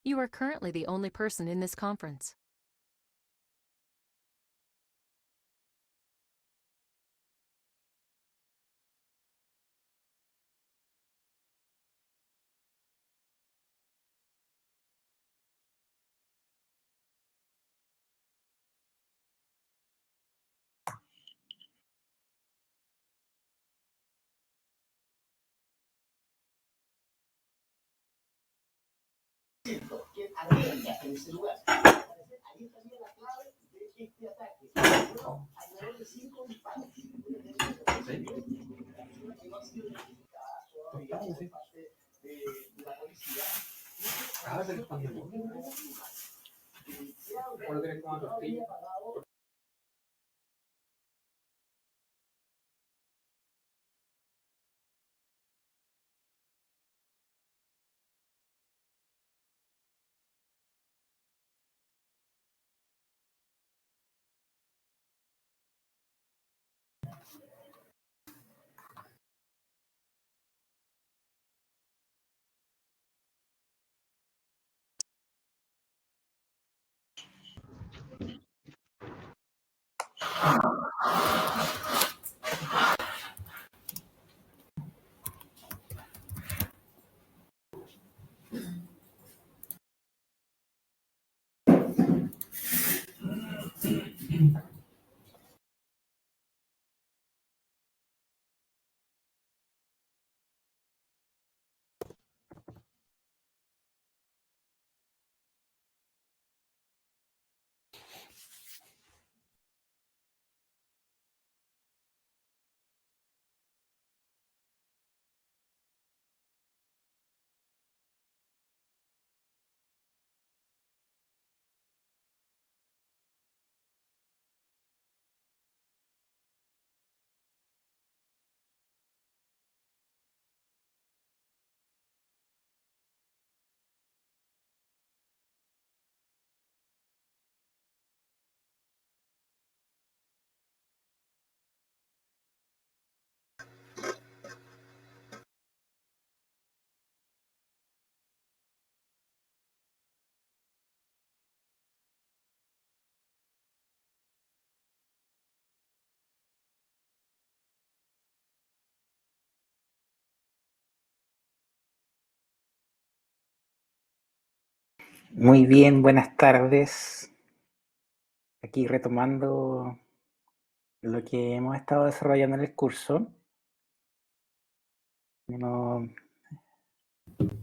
You are currently the only person in this conference. Muy bien, buenas tardes. Aquí retomando lo que hemos estado desarrollando en el curso.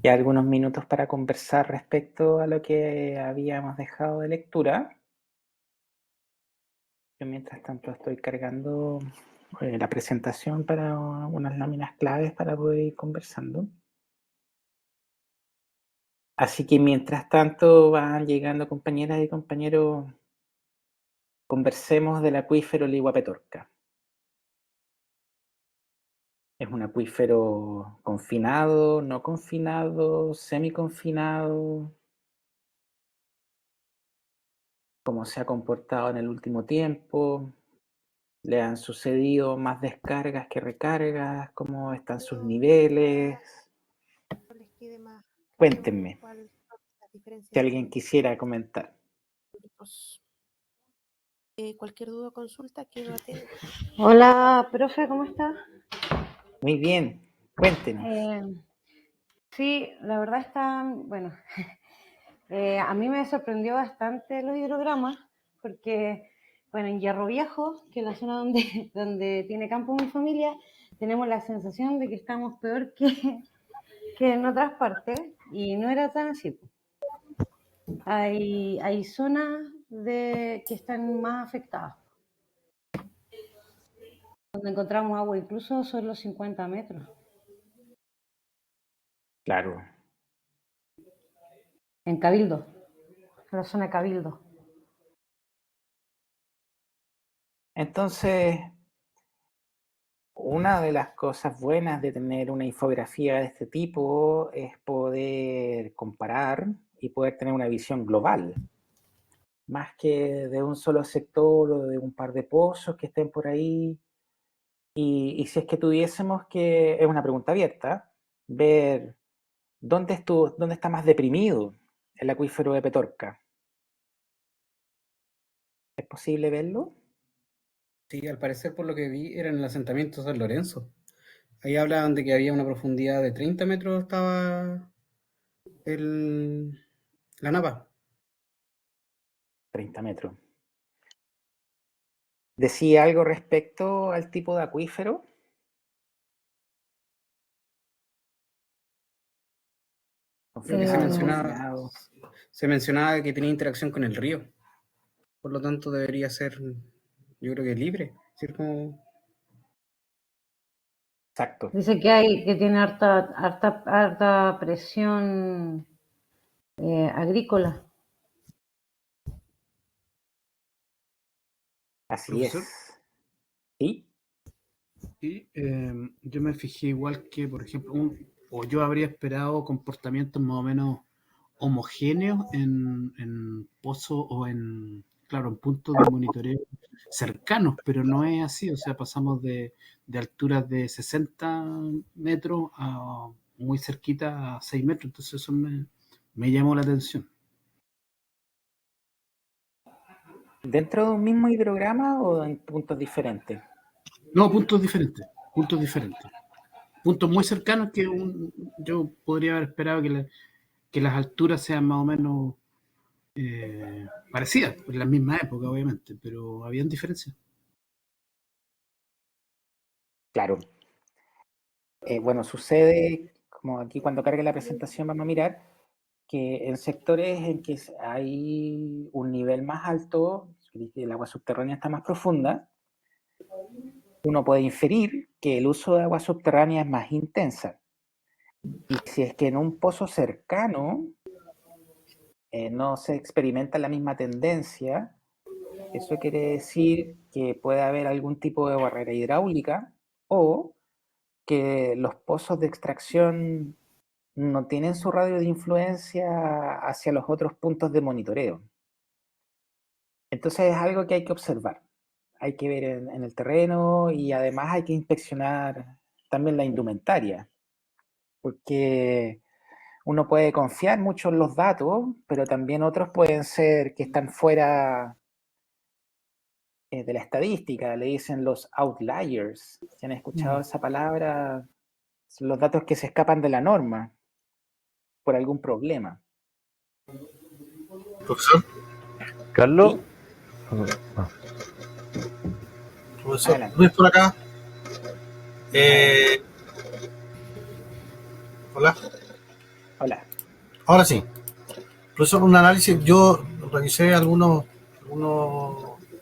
Ya algunos minutos para conversar respecto a lo que habíamos dejado de lectura. Yo mientras tanto estoy cargando la presentación para unas láminas claves para poder ir conversando. Así que mientras tanto van llegando compañeras y compañeros, conversemos del acuífero Ligua-Petorca. Es un acuífero confinado, no confinado, semiconfinado. ¿Cómo se ha comportado en el último tiempo? ¿Le han sucedido más descargas que recargas? ¿Cómo están sus niveles? Cuéntenme, si alguien quisiera comentar. Cualquier duda o consulta, quedo atento. Hola, profe, ¿cómo está? Muy bien, cuéntenos. Sí, la verdad está, bueno, a mí me sorprendió bastante los hidrogramas, porque, bueno, en Hierro Viejo, que es la zona donde tiene campo mi familia, tenemos la sensación de que estamos peor que en otras partes, y no era tan así. Hay zonas que están más afectadas, donde encontramos agua incluso sobre los 50 metros. Claro. En Cabildo, en la zona de Cabildo. Entonces, una de las cosas buenas de tener una infografía de este tipo es poder comparar y poder tener una visión global, más que de un solo sector o de un par de pozos que estén por ahí. Y si es que tuviésemos es una pregunta abierta, ver dónde está más deprimido el acuífero de Petorca. ¿Es posible verlo? Sí, al parecer, por lo que vi, era en el asentamiento San Lorenzo. Ahí hablaban de que había una profundidad de 30 metros, estaba la napa. 30 metros. ¿Decía algo respecto al tipo de acuífero? Creo que se Confinado. mencionaba que tenía interacción con el río. Por lo tanto, debería ser, yo creo que libre. Es decir, como Exacto. Dice que tiene harta presión agrícola. Así Profesor. es. ¿Sí? Sí, yo me fijé igual que, por ejemplo, o yo habría esperado comportamientos más o menos homogéneos en pozos o claro, en puntos de monitoreo cercanos, pero no es así, o sea, pasamos de alturas de 60 metros a muy cerquita a 6 metros, entonces eso me llamó la atención. ¿Dentro de un mismo hidrograma o en puntos diferentes? No, puntos diferentes, puntos diferentes. Puntos muy cercanos que yo podría haber esperado que las alturas sean más o menos parecidas, en la misma época, obviamente, pero habían diferencias. Claro. Bueno, sucede, como aquí cuando cargue la presentación vamos a mirar, que en sectores en que hay un nivel más alto, que el agua subterránea está más profunda, uno puede inferir que el uso de agua subterránea es más intensa. Y si es que en un pozo cercano no se experimenta la misma tendencia, eso quiere decir que puede haber algún tipo de barrera hidráulica o que los pozos de extracción no tienen su radio de influencia hacia los otros puntos de monitoreo. Entonces es algo que hay que observar. Hay que ver en el terreno y además hay que inspeccionar también la indumentaria, porque uno puede confiar mucho en los datos, pero también otros pueden ser que están fuera de la estadística, le dicen los outliers. ¿Si han escuchado esa palabra? Son los datos que se escapan de la norma por algún problema. Profesor, Carlos, profesor Adelante. Luis por acá. Hola. Hola. Ahora sí. Profesor, un análisis. Yo revisé algunos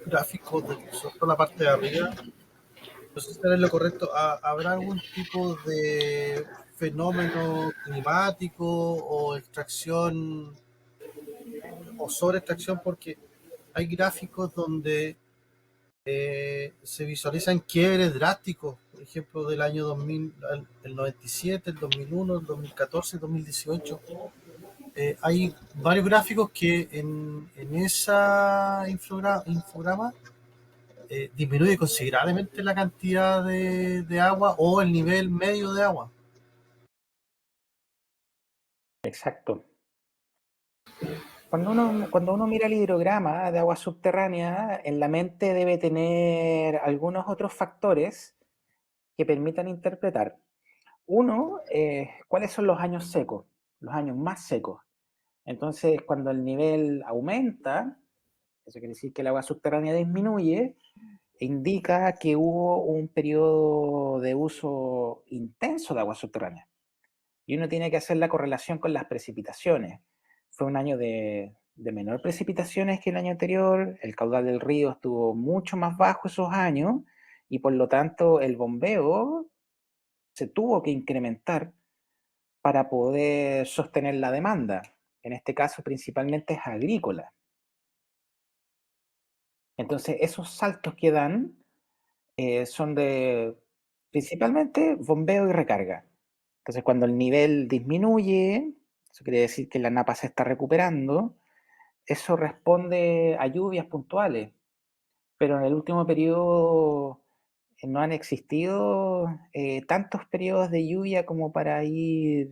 gráficos, sobre todo la parte de arriba. No sé si es lo correcto. ¿Habrá algún tipo de fenómeno climático o extracción o sobre extracción? Porque hay gráficos donde se visualizan quiebres drásticos, por ejemplo, del año 2000, el 97, el 2001, el 2014, el 2018. Hay varios gráficos que en esa infograma disminuye considerablemente la cantidad de agua o el nivel medio de agua. Exacto. Cuando uno mira el hidrograma de agua subterránea, en la mente debe tener algunos otros factores que permitan interpretar. Uno, ¿cuáles son los años secos? Los años más secos. Entonces, cuando el nivel aumenta, eso quiere decir que el agua subterránea disminuye, indica que hubo un periodo de uso intenso de agua subterránea. Y uno tiene que hacer la correlación con las precipitaciones. Fue un año de menor precipitaciones que el año anterior, el caudal del río estuvo mucho más bajo esos años y por lo tanto el bombeo se tuvo que incrementar para poder sostener la demanda. En este caso principalmente es agrícola. Entonces esos saltos que dan son de principalmente bombeo y recarga. Entonces cuando el nivel disminuye, eso quiere decir que la napa se está recuperando, eso responde a lluvias puntuales, pero en el último periodo no han existido tantos periodos de lluvia como para ir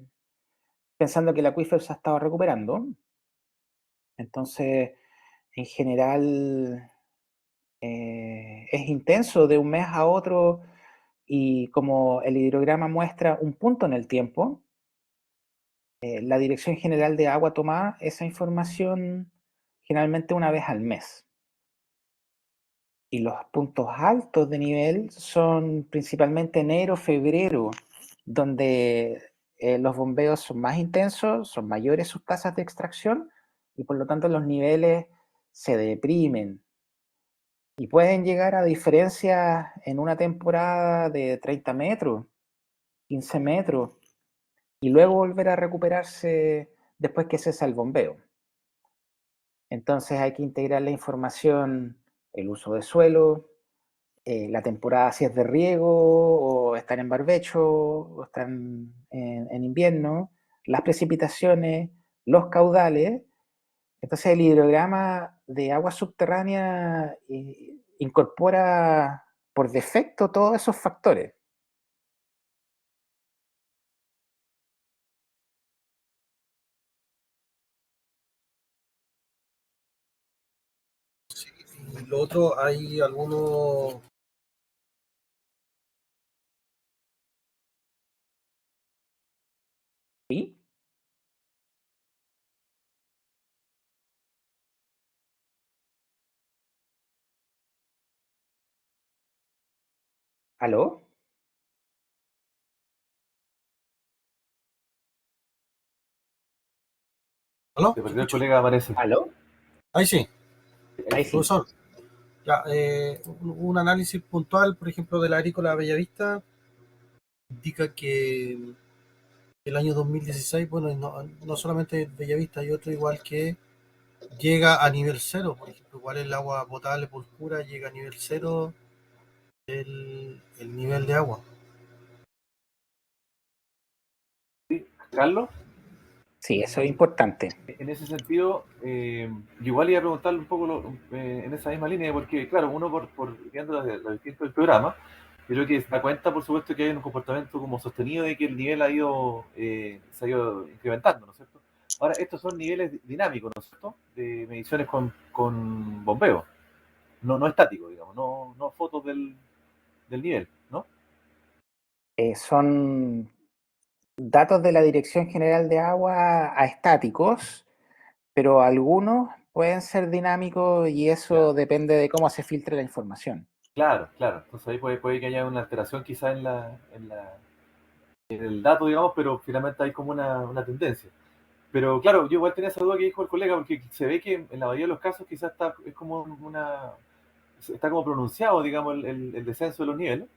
pensando que el acuífero se ha estado recuperando. Entonces, en general, es intenso de un mes a otro y como el hidrograma muestra un punto en el tiempo, la Dirección General de Agua toma esa información generalmente una vez al mes. Y los puntos altos de nivel son principalmente enero, febrero, donde los bombeos son más intensos, son mayores sus tasas de extracción y por lo tanto los niveles se deprimen. Y pueden llegar a diferencias en una temporada de 30 metros, 15 metros, y luego volver a recuperarse después que cesa el bombeo. Entonces hay que integrar la información, el uso de suelo, la temporada si es de riego, o están en barbecho, o están en invierno, las precipitaciones, los caudales. Entonces el hidrograma de agua subterránea incorpora por defecto todos esos factores. Sí, y lo otro, hay algunos... ¿Sí? ¿Aló? ¿Aló? Se perdió el colega, parece. ¿Aló? Ahí sí, Ahí sí. profesor. Ya, un análisis puntual, por ejemplo, de la agrícola Bellavista indica que el año 2016, bueno, no solamente Bellavista, hay otro igual que llega a nivel cero, por ejemplo, igual el agua potable por pura llega a nivel cero, el nivel de agua. Carlos, Sí, eso es importante. en ese sentido, yo igual iba a preguntarle un poco en esa misma línea, porque, claro, uno viendo los distintos programas, yo creo que se da cuenta, por supuesto, que hay un comportamiento como sostenido de que el nivel se ha ido incrementando, ¿no es cierto? Ahora, estos son niveles dinámicos, ¿no es cierto? De mediciones con bombeo, no estáticos, digamos, no fotos del nivel, ¿no? Son datos de la Dirección General de Agua estáticos, pero algunos pueden ser dinámicos y eso depende de cómo se filtre la información. Claro, claro. Entonces ahí puede que haya una alteración quizá en el dato, digamos, pero finalmente hay como una tendencia. Pero claro, yo igual tenía esa duda que dijo el colega, porque se ve que en la mayoría de los casos quizás está como pronunciado, digamos, el descenso de los niveles,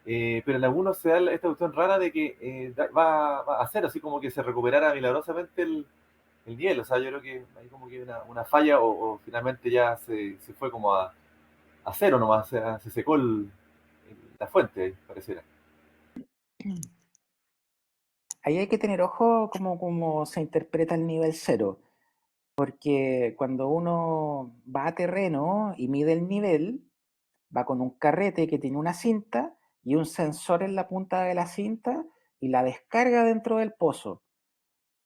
pero en algunos se da esta cuestión rara de que va a ser así como que se recuperara milagrosamente el nivel. O sea, yo creo que hay como que una falla o finalmente ya se fue como a cero nomás, se secó la fuente, pareciera. Ahí hay que tener ojo cómo se interpreta el nivel cero, porque cuando uno va a terreno y mide el nivel, va con un carrete que tiene una cinta y un sensor en la punta de la cinta y la descarga dentro del pozo.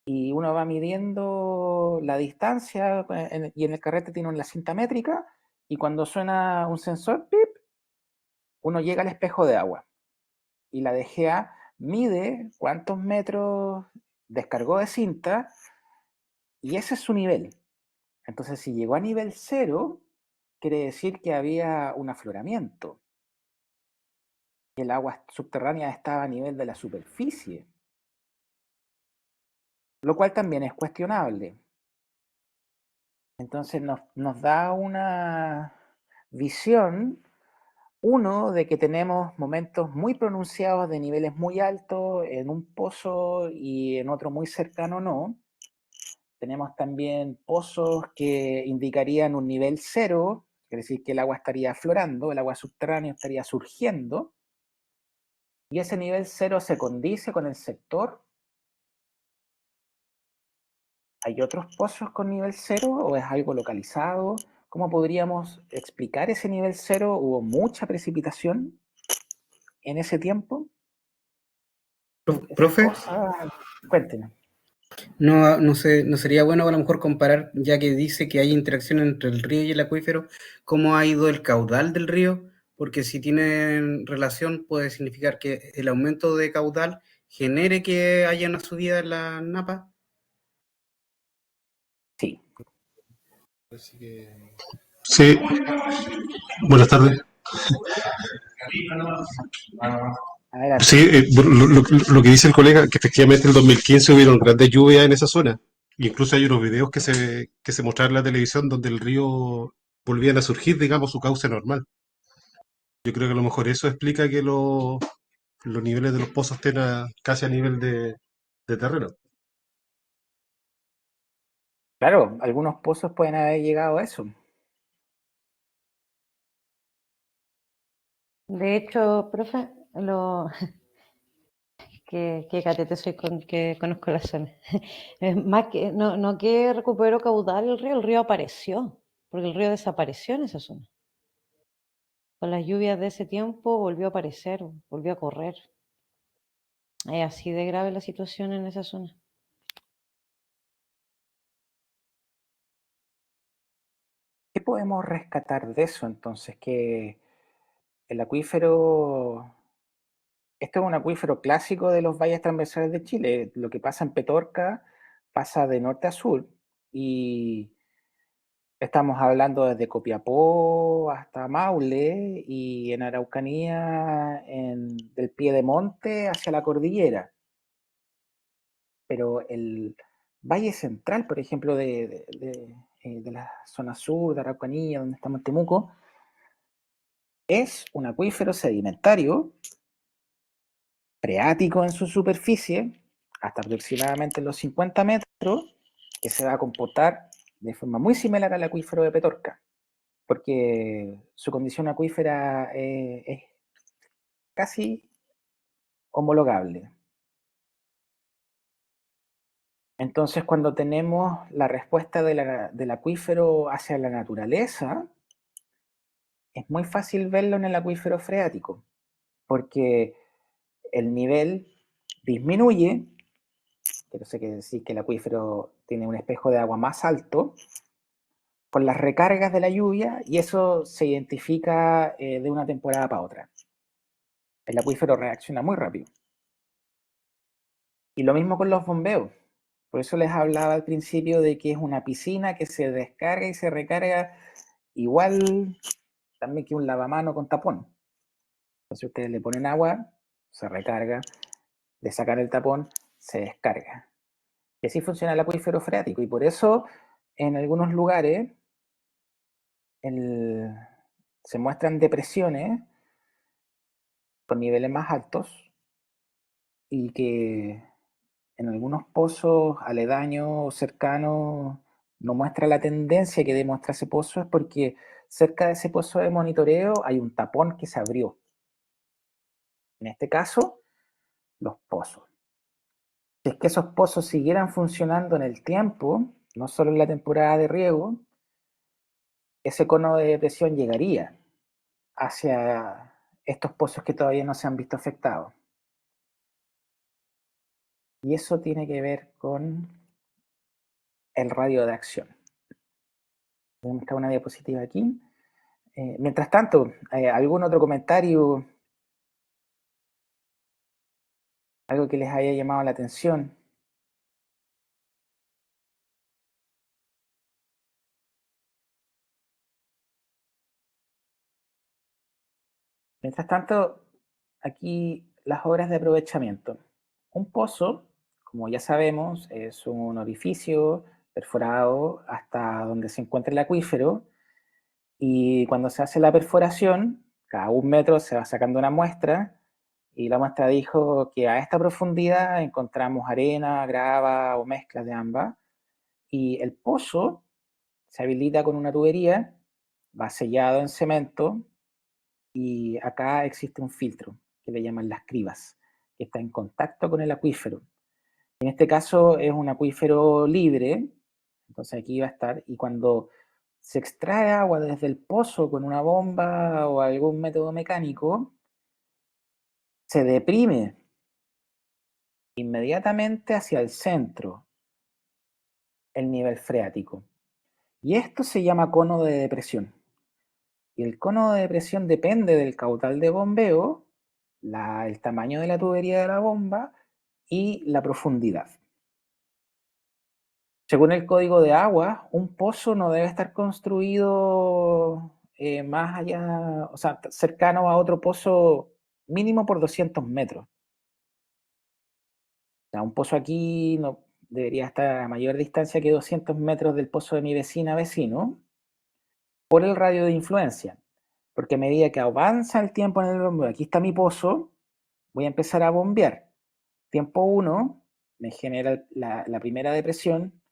Y uno va midiendo la distancia y en el carrete tiene una cinta métrica y cuando suena un sensor, ¡pip!, uno llega al espejo de agua y la DGA mide cuántos metros descargó de cinta y ese es su nivel. Entonces, si llegó a nivel cero, quiere decir que había un afloramiento. Y el agua subterránea estaba a nivel de la superficie, lo cual también es cuestionable. Entonces nos da una visión, uno, de que tenemos momentos muy pronunciados de niveles muy altos en un pozo y en otro muy cercano no. Tenemos también pozos que indicarían un nivel cero, es decir, que el agua estaría aflorando, el agua subterránea estaría surgiendo, y ese nivel cero se condice con el sector. ¿Hay otros pozos con nivel cero o es algo localizado? ¿Cómo podríamos explicar ese nivel cero? ¿Hubo mucha precipitación en ese tiempo? Profe, Cuéntenme. No sé, no sería bueno a lo mejor comparar, ya que dice que hay interacción entre el río y el acuífero, cómo ha ido el caudal del río, porque si tienen relación puede significar que el aumento de caudal genere que haya una subida en la napa. Sí. Así que Sí, buenas tardes. Adelante. Sí, lo que dice el colega, que efectivamente en el 2015 hubieron grandes lluvias en esa zona. Incluso hay unos videos que se mostraron en la televisión donde el río volvían a surgir, digamos, su cauce normal. Yo creo que a lo mejor eso explica que los niveles de los pozos estén casi a nivel de terreno. Claro, algunos pozos pueden haber llegado a eso. De hecho, profe, que catete soy que conozco la zona. Es más que, no que recuperó caudal el río apareció, porque el río desapareció en esa zona. Con las lluvias de ese tiempo volvió a aparecer, volvió a correr. Es así de grave la situación en esa zona. ¿Qué podemos rescatar de eso entonces? Que el acuífero, esto es un acuífero clásico de los valles transversales de Chile. Lo que pasa en Petorca pasa de norte a sur y estamos hablando desde Copiapó hasta Maule y en Araucanía del pie de monte hacia la cordillera. Pero el Valle Central, por ejemplo, de la zona sur de Araucanía, donde estamos en Temuco, es un acuífero sedimentario, freático en su superficie, hasta aproximadamente los 50 metros, que se va a comportar de forma muy similar al acuífero de Petorca, porque su condición acuífera es casi homologable. Entonces, cuando tenemos la respuesta del acuífero hacia la naturaleza, es muy fácil verlo en el acuífero freático, porque el nivel disminuye, pero sé que decir que el acuífero tiene un espejo de agua más alto, con las recargas de la lluvia, y eso se identifica de una temporada para otra. El acuífero reacciona muy rápido. Y lo mismo con los bombeos. Por eso les hablaba al principio de que es una piscina que se descarga y se recarga igual también que un lavamano con tapón. Entonces ustedes le ponen agua, se recarga, le sacan el tapón, se descarga. Y así funciona el acuífero freático. Y por eso en algunos lugares se muestran depresiones con niveles más altos y que en algunos pozos aledaños o cercanos no muestra la tendencia que demuestra ese pozo, es porque cerca de ese pozo de monitoreo hay un tapón que se abrió. En este caso, los pozos. Si es que esos pozos siguieran funcionando en el tiempo, no solo en la temporada de riego, ese cono de depresión llegaría hacia estos pozos que todavía no se han visto afectados. Y eso tiene que ver con el radio de acción. Voy a mostrar una diapositiva aquí. Mientras tanto, ¿algún otro comentario? ¿Algo que les haya llamado la atención? Mientras tanto, aquí las obras de aprovechamiento. Un pozo, como ya sabemos, es un orificio perforado hasta donde se encuentra el acuífero, y cuando se hace la perforación, cada 1 metro se va sacando una muestra, y la muestra dijo que a esta profundidad encontramos arena, grava o mezclas de ambas, y el pozo se habilita con una tubería, va sellado en cemento, y acá existe un filtro que le llaman las cribas, que está en contacto con el acuífero. En este caso es un acuífero libre, entonces aquí va a estar, y cuando se extrae agua desde el pozo con una bomba o algún método mecánico, se deprime inmediatamente hacia el centro, el nivel freático. Y esto se llama cono de depresión. Y el cono de depresión depende del caudal de bombeo, el tamaño de la tubería de la bomba y la profundidad. Según el código de agua, un pozo no debe estar construido más allá, o sea, cercano a otro pozo mínimo por 200 metros. O sea, un pozo aquí no debería estar a mayor distancia que 200 metros del pozo de mi vecino, por el radio de influencia. Porque a medida que avanza el tiempo en el bombeo, aquí está mi pozo, voy a empezar a bombear. Tiempo 1 me genera la primera depresión,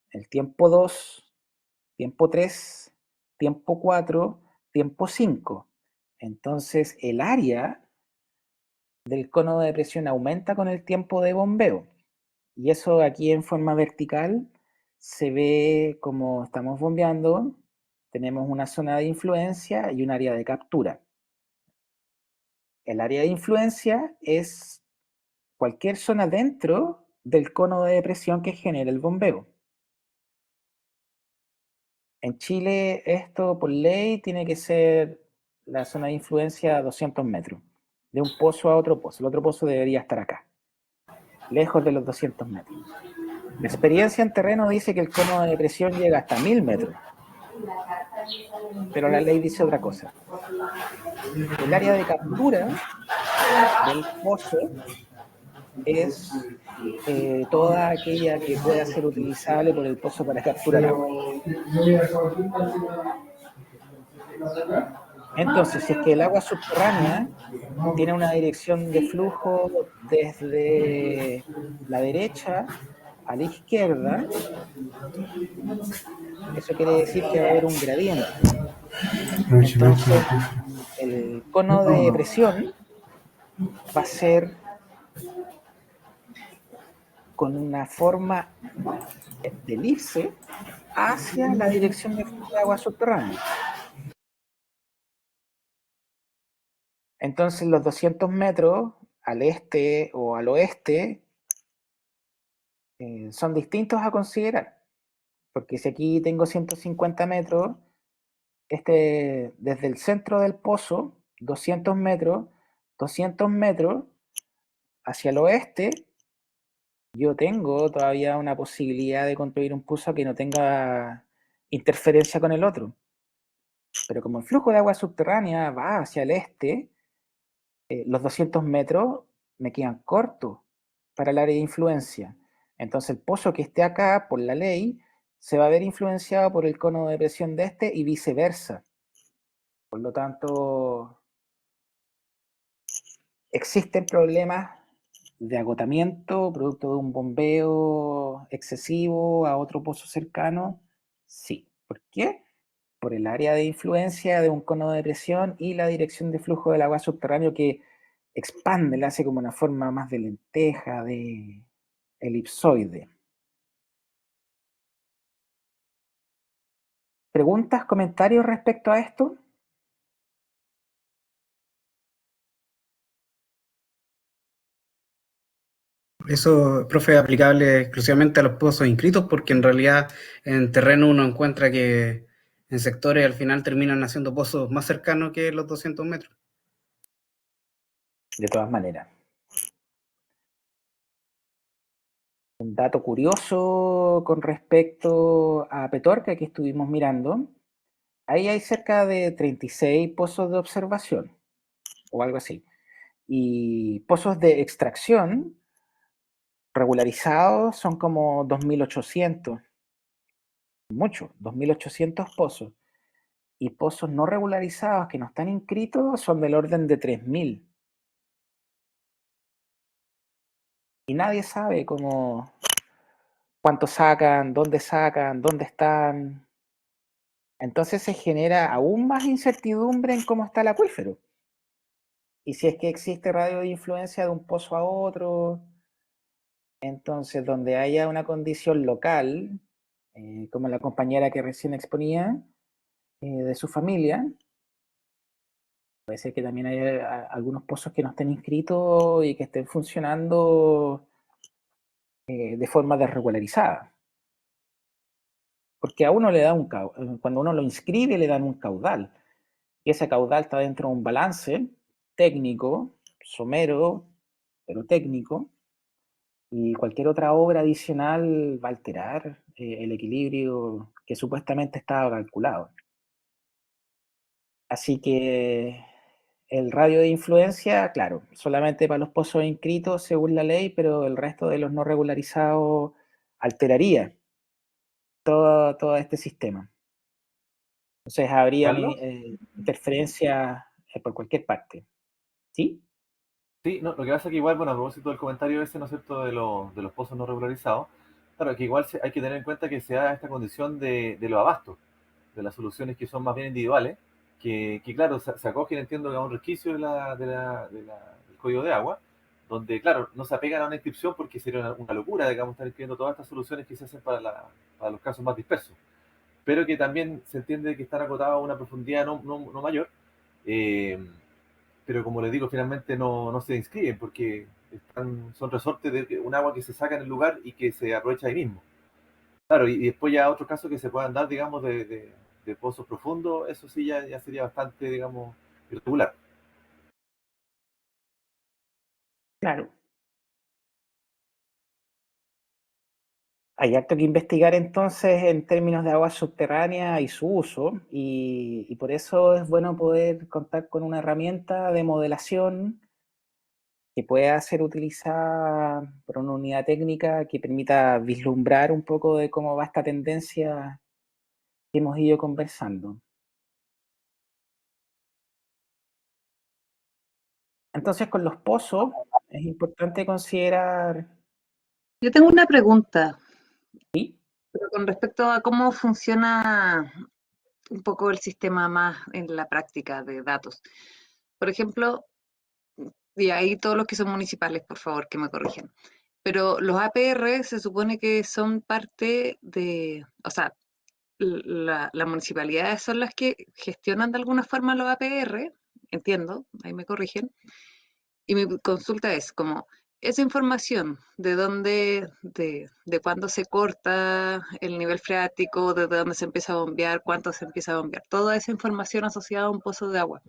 el tiempo 2, tiempo 3, tiempo 4, tiempo 5. Entonces el área del cono de depresión aumenta con el tiempo de bombeo. Y eso aquí en forma vertical se ve como estamos bombeando, tenemos una zona de influencia y un área de captura. El área de influencia es cualquier zona dentro del cono de depresión que genera el bombeo. En Chile esto por ley tiene que ser la zona de influencia a 200 metros, de un pozo a otro pozo. El otro pozo debería estar acá, lejos de los 200 metros. La experiencia en terreno dice que el cono de depresión llega hasta 1000 metros, pero la ley dice otra cosa. El área de captura del pozo es toda aquella que pueda ser utilizable por el pozo para capturar agua. Entonces, si es que el agua subterránea tiene una dirección de flujo desde la derecha a la izquierda, eso quiere decir que va a haber un gradiente. Entonces, el cono de presión va a ser con una forma de elipse hacia la dirección de flujo de agua subterránea. Entonces, los 200 metros al este o al oeste son distintos a considerar. Porque si aquí tengo 150 metros, desde el centro del pozo, 200 metros hacia el oeste, yo tengo todavía una posibilidad de construir un pozo que no tenga interferencia con el otro. Pero como el flujo de agua subterránea va hacia el este, los 200 metros me quedan cortos para el área de influencia. Entonces el pozo que esté acá, por la ley, se va a ver influenciado por el cono de presión de este y viceversa. Por lo tanto, existen problemas de agotamiento producto de un bombeo excesivo a otro pozo cercano. Sí. ¿Por qué? Por el área de influencia de un cono de presión y la dirección de flujo del agua subterráneo que expande, le hace como una forma más de lenteja, de elipsoide. ¿Preguntas, comentarios respecto a esto? Eso, profe, es aplicable exclusivamente a los pozos inscritos, porque en realidad en terreno uno encuentra que en sectores al final terminan haciendo pozos más cercanos que los 200 metros. De todas maneras. Un dato curioso con respecto a Petorca que estuvimos mirando, ahí hay cerca de 36 pozos de observación, o algo así. Y pozos de extracción regularizados son como 2.800. Mucho, 2.800 pozos. Y pozos no regularizados que no están inscritos son del orden de 3.000. Y nadie sabe cuánto sacan, dónde están. Entonces se genera aún más incertidumbre en cómo está el acuífero. Y si es que existe radio de influencia de un pozo a otro, entonces donde haya una condición local, como la compañera que recién exponía, de su familia, puede ser que también haya algunos pozos que no estén inscritos y que estén funcionando de forma desregularizada. porque a uno le da cuando uno lo inscribe le dan un caudal, y ese caudal está dentro de un balance técnico, somero, pero técnico, y cualquier otra obra adicional va a alterar el equilibrio que supuestamente estaba calculado. Así que el radio de influencia, claro, solamente para los pozos inscritos según la ley, pero el resto de los no regularizados alteraría todo este sistema. Entonces habría Carlos, interferencias por cualquier parte. ¿Sí? sí, no, lo que pasa es que igual, bueno, a propósito del comentario ese, ¿no es cierto?, de los pozos no regularizados, claro, que igual hay que tener en cuenta que se da esta condición de los abastos, de las soluciones que son más bien individuales, que claro, se acogen, entiendo, a un resquicio del código de agua, donde, claro, no se apegan a una inscripción porque sería una locura, digamos, estar inscribiendo todas estas soluciones que se hacen para los casos más dispersos, pero que también se entiende que están acotadas a una profundidad no mayor, eh, pero como les digo, finalmente no se inscriben porque son resortes de un agua que se saca en el lugar y que se aprovecha ahí mismo. Claro, y después ya otros casos que se puedan dar, digamos, de pozos profundos, eso sí ya sería bastante, digamos, irregular. Claro. Hay harto que investigar entonces en términos de agua subterránea y su uso, y por eso es bueno poder contar con una herramienta de modelación que pueda ser utilizada por una unidad técnica que permita vislumbrar un poco de cómo va esta tendencia que hemos ido conversando. Entonces, con los pozos es importante considerar, Yo tengo una pregunta, ¿sí? pero con respecto a cómo funciona un poco el sistema más en la práctica de datos. Por ejemplo, y ahí todos los que son municipales, por favor, que me corrigen. Pero los APR se supone que son parte de, o sea, las municipalidades son las que gestionan de alguna forma los APR, entiendo, ahí me corrigen. Y mi consulta es como, esa información, de dónde, de cuándo se corta el nivel freático, de dónde se empieza a bombear, cuánto se empieza a bombear, toda esa información asociada a un pozo de agua,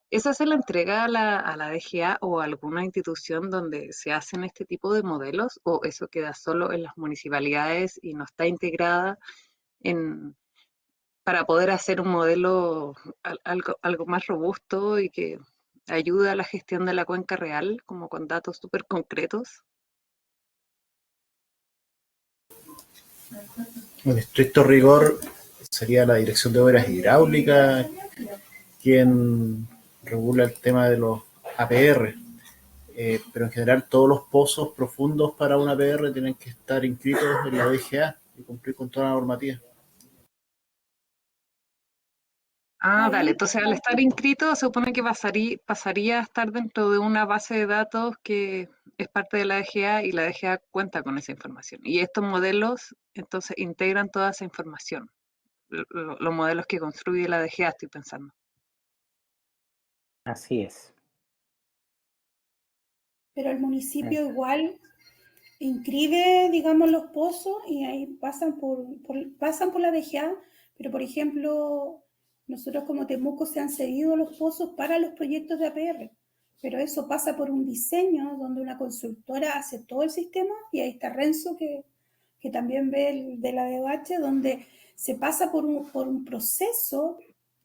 ¿esa se la entrega a la DGA o a alguna institución donde se hacen este tipo de modelos o eso queda solo en las municipalidades y no está integrada en, para poder hacer un modelo algo más robusto y que ayude a la gestión de la cuenca real, como con datos súper concretos? En estricto rigor, sería la Dirección de Obras Hidráulicas quien regula el tema de los APR. Pero en general todos los pozos profundos para un APR tienen que estar inscritos en la DGA y cumplir con toda la normativa. Ah, dale. Ahí, Entonces, al estar inscrito, se supone que pasaría a estar dentro de una base de datos que es parte de la DGA y la DGA cuenta con esa información. Y estos modelos, entonces, integran toda esa información. Los modelos que construye la DGA, estoy pensando. Así es. pero el municipio igual inscribe, digamos, los pozos y ahí pasan por la DGA, pero por ejemplo, nosotros como Temuco se han cedido los pozos para los proyectos de APR, pero eso pasa por un diseño donde una consultora hace todo el sistema y ahí está Renzo que también ve el de la DOH, donde se pasa por un proceso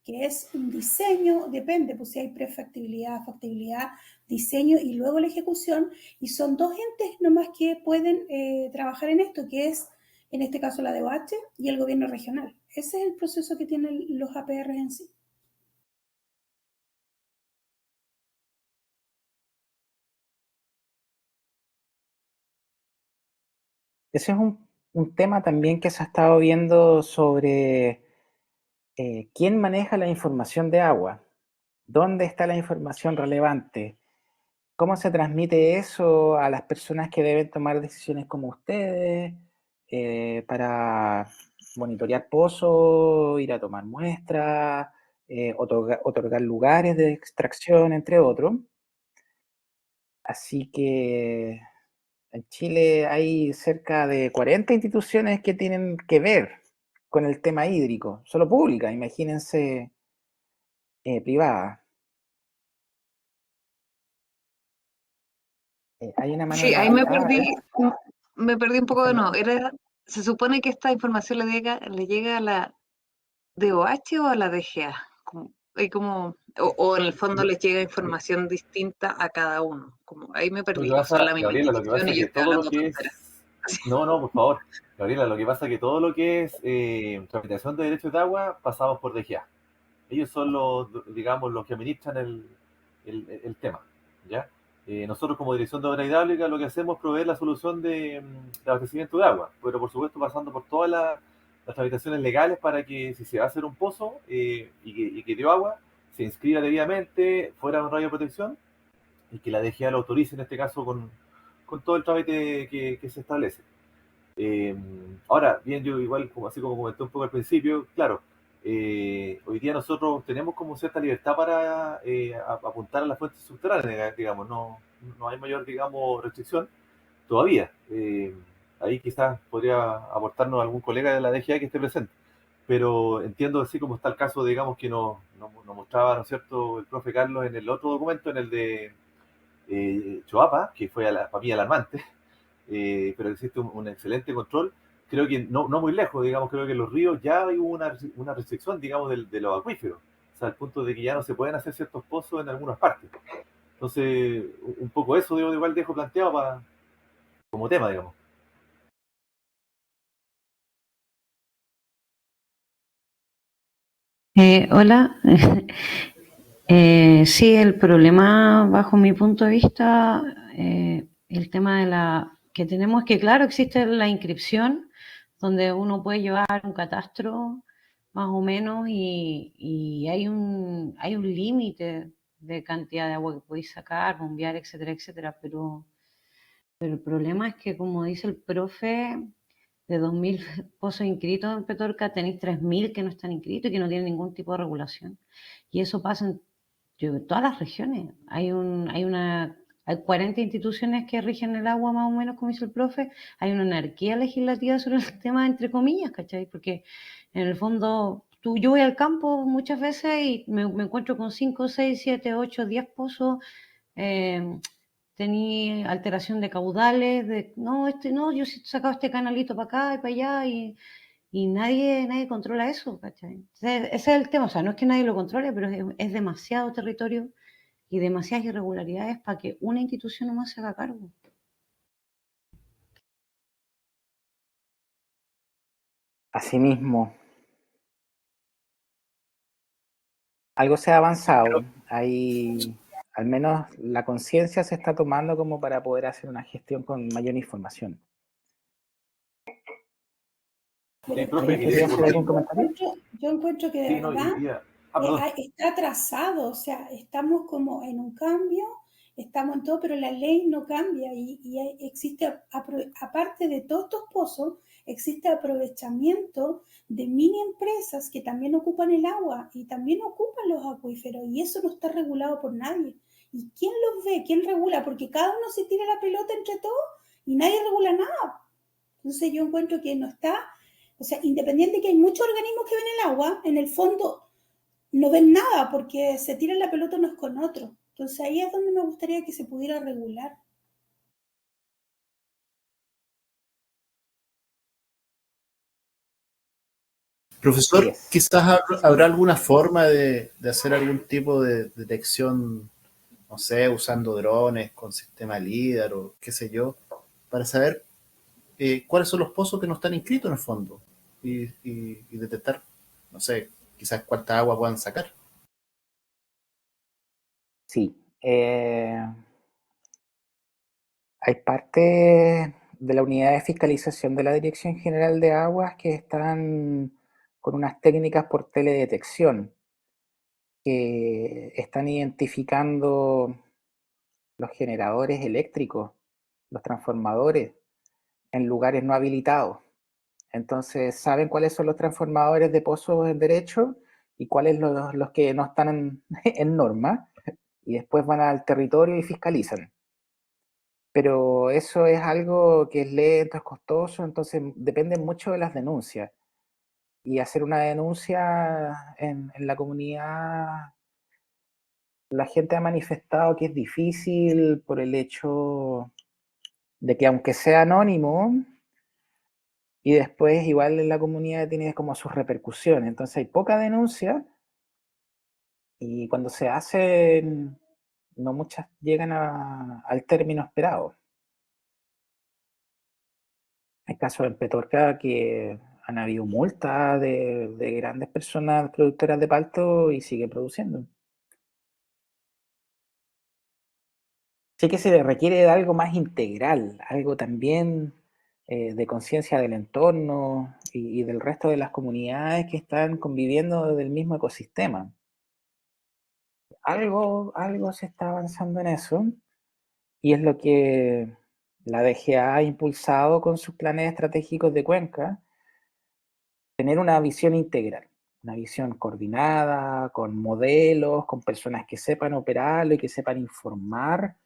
que es un diseño, depende, pues si hay prefactibilidad, factibilidad, diseño y luego la ejecución, y son dos entes nomás que pueden trabajar en esto, que es en este caso la DOH y el gobierno regional. Ese es el proceso que tienen los APR en sí. Ese es un tema también que se ha estado viendo sobre quién maneja la información de agua, dónde está la información relevante, cómo se transmite eso a las personas que deben tomar decisiones como ustedes para monitorear pozos, ir a tomar muestras, otorgar lugares de extracción, entre otros. Así que en Chile hay cerca de 40 instituciones que tienen que ver con el tema hídrico, solo pública, imagínense privada. Hay una mano Sí, ahí me levantada. perdí un poco de nuevo. Se supone que esta información le llega a la DOH o a la DGA. O en el fondo les llega información distinta a cada uno. Ahí me Lo perdí. que O son pasa, la misma Gabriela, lo que institución pasa y es yo que estoy todo lo hablando que tonteras. es... No, no, por favor. Gabriela, lo que pasa es que todo lo que es tramitación de derechos de agua pasamos por DGA. Ellos son los, digamos, los que administran el tema, ¿ya? Nosotros como Dirección de Obra Hidráulica lo que hacemos es proveer la solución de abastecimiento de agua, pero por supuesto pasando por todas las tramitaciones legales para que si se va a hacer un pozo y que dio agua, se inscriba debidamente, fuera de un radio de protección y que la DGA lo autorice en este caso con todo el trámite que se establece. Ahora, bien, yo igual, así como comenté un poco al principio, claro, hoy día nosotros tenemos como cierta libertad para apuntar a las fuentes subterráneas, digamos, no hay mayor, digamos, restricción todavía. Ahí quizás podría aportarnos algún colega de la DGA que esté presente. Pero entiendo así como está el caso, digamos, que nos mostraba, ¿no es cierto?, el profe Carlos en el otro documento, en el de Choapa, que fue para mí alarmante, pero existe un excelente control. Creo que no muy lejos, digamos, creo que en los ríos ya hay una restricción, digamos, de los acuíferos, o sea, al punto de que ya no se pueden hacer ciertos pozos en algunas partes. Entonces, un poco eso igual dejo planteado como tema, digamos. Hola. Sí, el problema, bajo mi punto de vista, el tema de que tenemos que, claro, existe la inscripción, donde uno puede llevar un catastro, más o menos, y hay un límite de cantidad de agua que podéis sacar, bombear, etcétera, etcétera, pero el problema es que, como dice el profe, de 2.000 pozos inscritos en Petorca, tenéis 3.000 que no están inscritos y que no tienen ningún tipo de regulación. Y eso pasa en todas las regiones. Hay 40 instituciones que rigen el agua, más o menos, como dice el profe. Hay una anarquía legislativa sobre el tema, entre comillas, ¿cachai? Porque en el fondo, yo voy al campo muchas veces y me encuentro con 5, 6, 7, 8, 10 pozos. Tenía alteración de caudales, no, yo he sacado este canalito para acá y para allá y nadie controla eso, ¿cachai? Ese es el tema, o sea, no es que nadie lo controle, pero es demasiado territorio y demasiadas irregularidades para que una institución nomás se haga cargo. Asimismo, algo se ha avanzado. Hay, al menos la conciencia se está tomando como para poder hacer una gestión con mayor información. Sí, profe, ¿Quería hacer algún comentario? Yo encuentro que de sí, no, verdad perdón. está atrasado, o sea, estamos como en un cambio, estamos en todo, pero la ley no cambia y existe, aparte de todos estos pozos, existe aprovechamiento de mini empresas que también ocupan el agua y también ocupan los acuíferos y eso no está regulado por nadie. ¿Y quién los ve? ¿Quién regula? Porque cada uno se tira la pelota entre todos y nadie regula nada. Entonces yo encuentro que no está, o sea, independiente de que hay muchos organismos que ven el agua, en el fondo no ven nada porque se tiran la pelota unos con otros. Entonces ahí es donde me gustaría que se pudiera regular. Profesor, quizás habrá alguna forma de hacer algún tipo de detección, no sé, usando drones con sistema LIDAR o qué sé yo, para saber cuáles son los pozos que no están inscritos en el fondo y detectar, no sé, quizás cuánta agua puedan sacar. Sí. Hay parte de la unidad de fiscalización de la Dirección General de Aguas que están con unas técnicas por teledetección que están identificando los generadores eléctricos, los transformadores en lugares no habilitados. Entonces saben cuáles son los transformadores de pozos en derecho y cuáles los que no están en norma y después van al territorio y fiscalizan. Pero eso es algo que es lento, es costoso, entonces depende mucho de las denuncias. y hacer una denuncia en la comunidad. La gente ha manifestado que es difícil por el hecho de que aunque sea anónimo, y después igual en la comunidad tiene como sus repercusiones, entonces hay poca denuncia y cuando se hacen, no muchas llegan al término esperado. Hay casos en Petorca que han habido multas de grandes personas productoras de palto y sigue produciendo. Sí que se requiere de algo más integral, algo también de conciencia del entorno y del resto de las comunidades que están conviviendo del mismo ecosistema. Algo se está avanzando en eso y es lo que la DGA ha impulsado con sus planes estratégicos de cuenca, tener una visión integral, una visión coordinada, con modelos, con personas que sepan operarlo y que sepan informar,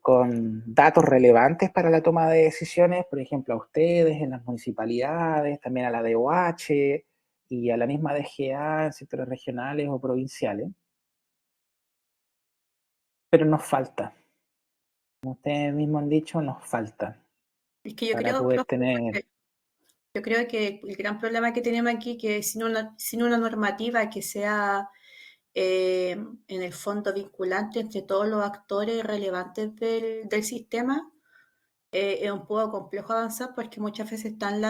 con datos relevantes para la toma de decisiones, por ejemplo, a ustedes en las municipalidades, también a la DOH y a la misma DGA en sectores regionales o provinciales. Pero nos falta, como ustedes mismos han dicho, nos falta Es que yo para creo, poder profe, tener... yo creo que el gran problema que tenemos aquí que sin una normativa que sea en el fondo vinculante entre todos los actores relevantes del sistema, es un poco complejo avanzar porque muchas veces están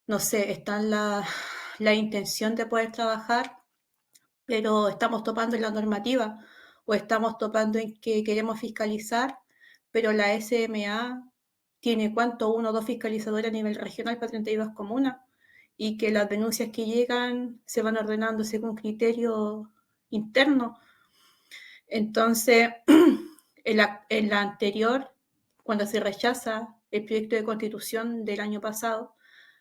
no sé, están la intención de poder trabajar, pero estamos topando en la normativa o estamos topando en que queremos fiscalizar, pero la SMA tiene ¿cuánto? 1 o 2 fiscalizadores a nivel regional para 32 comunas y que las denuncias que llegan se van ordenando según criterios internos. Entonces, en la anterior, cuando se rechaza el proyecto de constitución del año pasado,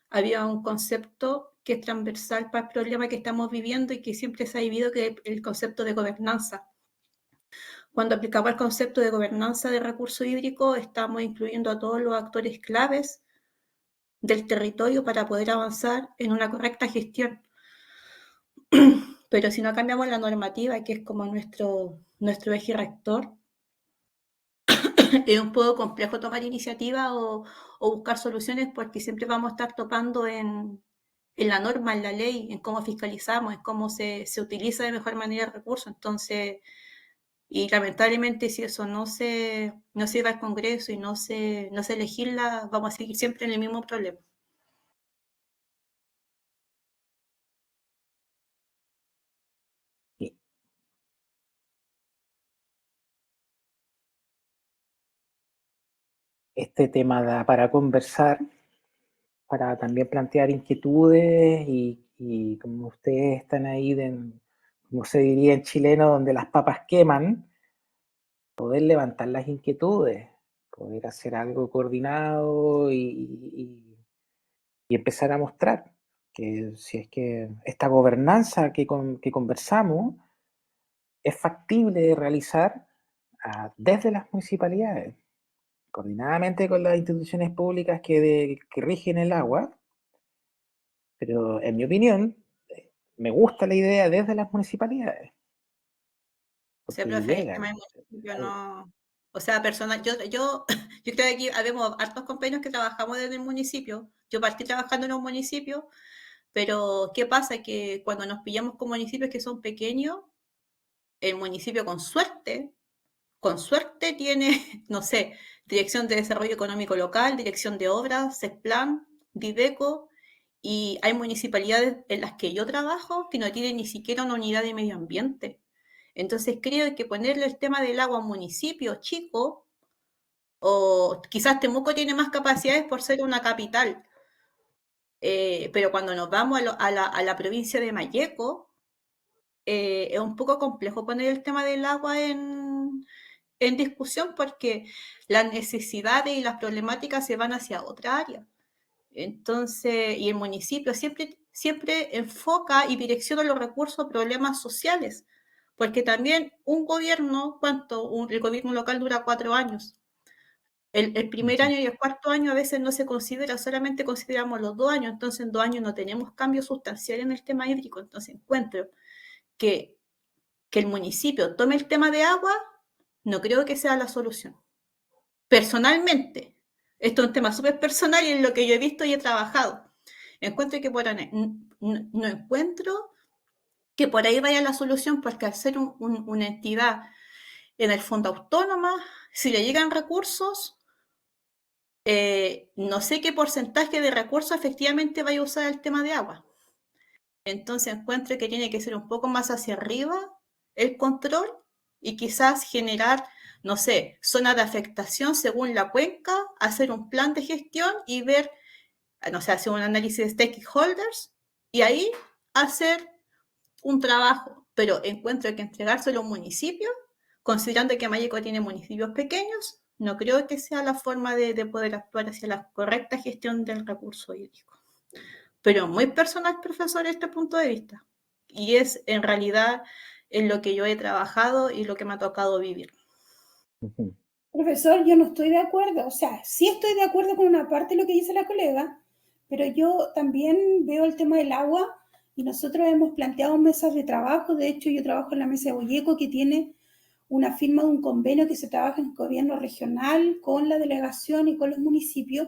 había un concepto que es transversal para el problema que estamos viviendo y que siempre se ha vivido, que es el concepto de gobernanza. Cuando aplicamos el concepto de gobernanza de recursos hídricos, estamos incluyendo a todos los actores claves del territorio para poder avanzar en una correcta gestión. Pero si no cambiamos la normativa, que es como nuestro eje rector, es un poco complejo tomar iniciativa o buscar soluciones porque siempre vamos a estar topando en la norma, en la ley, en cómo fiscalizamos, en cómo se utiliza de mejor manera el recurso. Entonces, y lamentablemente si eso no se va al Congreso y no se legisla, vamos a seguir siempre en el mismo problema. Este tema da para conversar, para también plantear inquietudes y como ustedes están ahí, como se diría en chileno, donde las papas queman, poder levantar las inquietudes, poder hacer algo coordinado y empezar a mostrar que si es que esta gobernanza que conversamos es factible de realizar desde las municipalidades, coordinadamente con las instituciones públicas que rigen el agua, pero en mi opinión, me gusta la idea desde las municipalidades. O sea, Porque profe, es que llegan. el municipio no... O sea, personal, yo creo que aquí habemos hartos compañeros que trabajamos desde el municipio. Yo partí trabajando en un municipio, pero ¿qué pasa? Que cuando nos pillamos con municipios que son pequeños, el municipio con suerte tiene, no sé, Dirección de Desarrollo Económico Local, Dirección de Obras, CESPLAN, Dideco, y hay municipalidades en las que yo trabajo que no tienen ni siquiera una unidad de medio ambiente. Entonces creo que ponerle el tema del agua a un municipio chico, o quizás Temuco tiene más capacidades por ser una capital, pero cuando nos vamos a la provincia de Malleco, es un poco complejo poner el tema del agua en discusión porque las necesidades y las problemáticas se van hacia otra área. Entonces, y el municipio siempre enfoca y direcciona los recursos a problemas sociales, porque también un gobierno, el gobierno local dura 4 años. El primer año y el cuarto año a veces no se considera, solamente consideramos los 2 años, entonces en 2 años no tenemos cambio sustancial en el tema hídrico, entonces encuentro que el municipio tome el tema de agua, no creo que sea la solución. Personalmente, esto es un tema súper personal y es lo que yo he visto y he trabajado. Encuentro que no encuentro que por ahí vaya la solución, porque al ser una entidad en el fondo autónoma, si le llegan recursos, no sé qué porcentaje de recursos efectivamente vaya a usar el tema de agua. Entonces encuentro que tiene que ser un poco más hacia arriba el control y quizás generar, no sé, zona de afectación según la cuenca, hacer un plan de gestión y ver, no sé, hacer un análisis de stakeholders y ahí hacer un trabajo. Pero encuentro que entregárselo a un municipio, considerando que Mayeco tiene municipios pequeños, no creo que sea la forma de poder actuar hacia la correcta gestión del recurso hídrico. Pero muy personal, profesor, este punto de vista. Y es en realidad en lo que yo he trabajado y lo que me ha tocado vivir. Ujú. Profesor, yo no estoy de acuerdo. O sea, sí estoy de acuerdo con una parte de lo que dice la colega, pero yo también veo el tema del agua y nosotros hemos planteado mesas de trabajo. De hecho, yo trabajo en la mesa de Boyeco, que tiene una firma de un convenio que se trabaja en el gobierno regional con la delegación y con los municipios,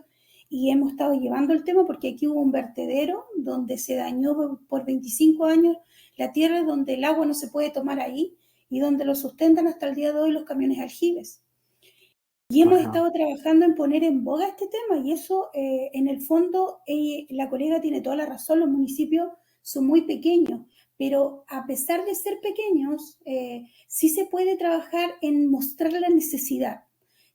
y hemos estado llevando el tema porque aquí hubo un vertedero donde se dañó por 25 años la tierra, donde el agua no se puede tomar ahí y donde lo sustentan hasta el día de hoy los camiones aljibes. Y hemos Ajá. estado trabajando en poner en boga este tema y eso, en el fondo, la colega tiene toda la razón, los municipios son muy pequeños, pero a pesar de ser pequeños, sí se puede trabajar en mostrar la necesidad.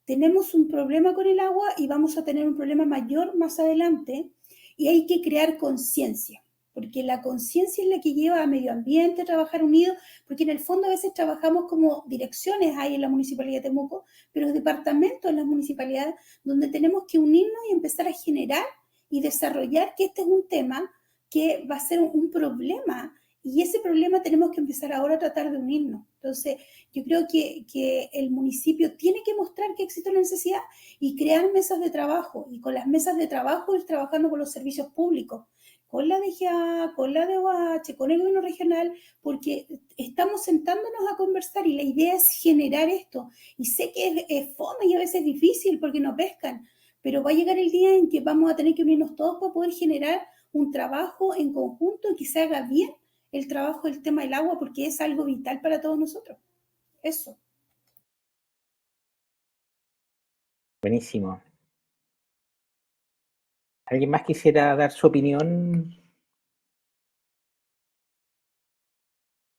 Tenemos un problema con el agua y vamos a tener un problema mayor más adelante y hay que crear conciencia, porque la conciencia es la que lleva a medio ambiente a trabajar unido, porque en el fondo a veces trabajamos como direcciones ahí en la Municipalidad de Temuco, pero departamentos en las municipalidades donde tenemos que unirnos y empezar a generar y desarrollar que este es un tema que va a ser un problema y ese problema tenemos que empezar ahora a tratar de unirnos. Entonces, yo creo que el municipio tiene que mostrar que existe una necesidad y crear mesas de trabajo y con las mesas de trabajo ir trabajando con los servicios públicos, con la DGA, con la DOH, con el gobierno regional, porque estamos sentándonos a conversar y la idea es generar esto. Y sé que es fome y a veces es difícil porque no pescan, pero va a llegar el día en que vamos a tener que unirnos todos para poder generar un trabajo en conjunto y que se haga bien el trabajo del tema del agua porque es algo vital para todos nosotros. Eso. Buenísimo. ¿Alguien más quisiera dar su opinión?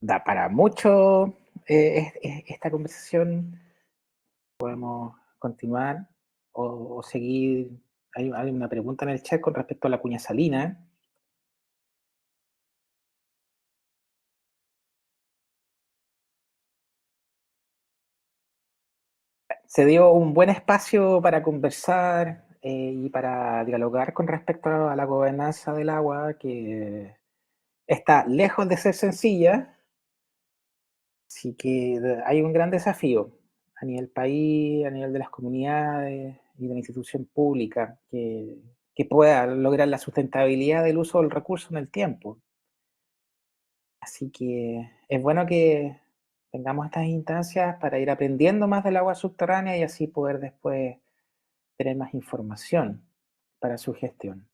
Da para mucho esta conversación. Podemos continuar o seguir. Hay una pregunta en el chat con respecto a la cuña salina. Se dio un buen espacio para conversar y para dialogar con respecto a la gobernanza del agua, que está lejos de ser sencilla. Así que hay un gran desafío a nivel país, a nivel de las comunidades y de la institución pública que pueda lograr la sustentabilidad del uso del recurso en el tiempo. Así que es bueno que tengamos estas instancias para ir aprendiendo más del agua subterránea y así poder después tener más información para su gestión.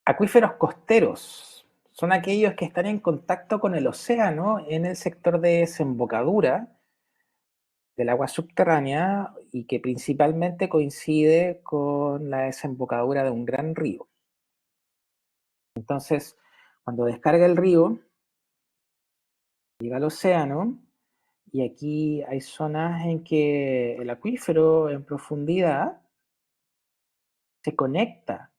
Acuíferos costeros son aquellos que están en contacto con el océano en el sector de desembocadura del agua subterránea y que principalmente coincide con la desembocadura de un gran río. Entonces, cuando descarga el río, llega al océano y aquí hay zonas en que el acuífero en profundidad se conecta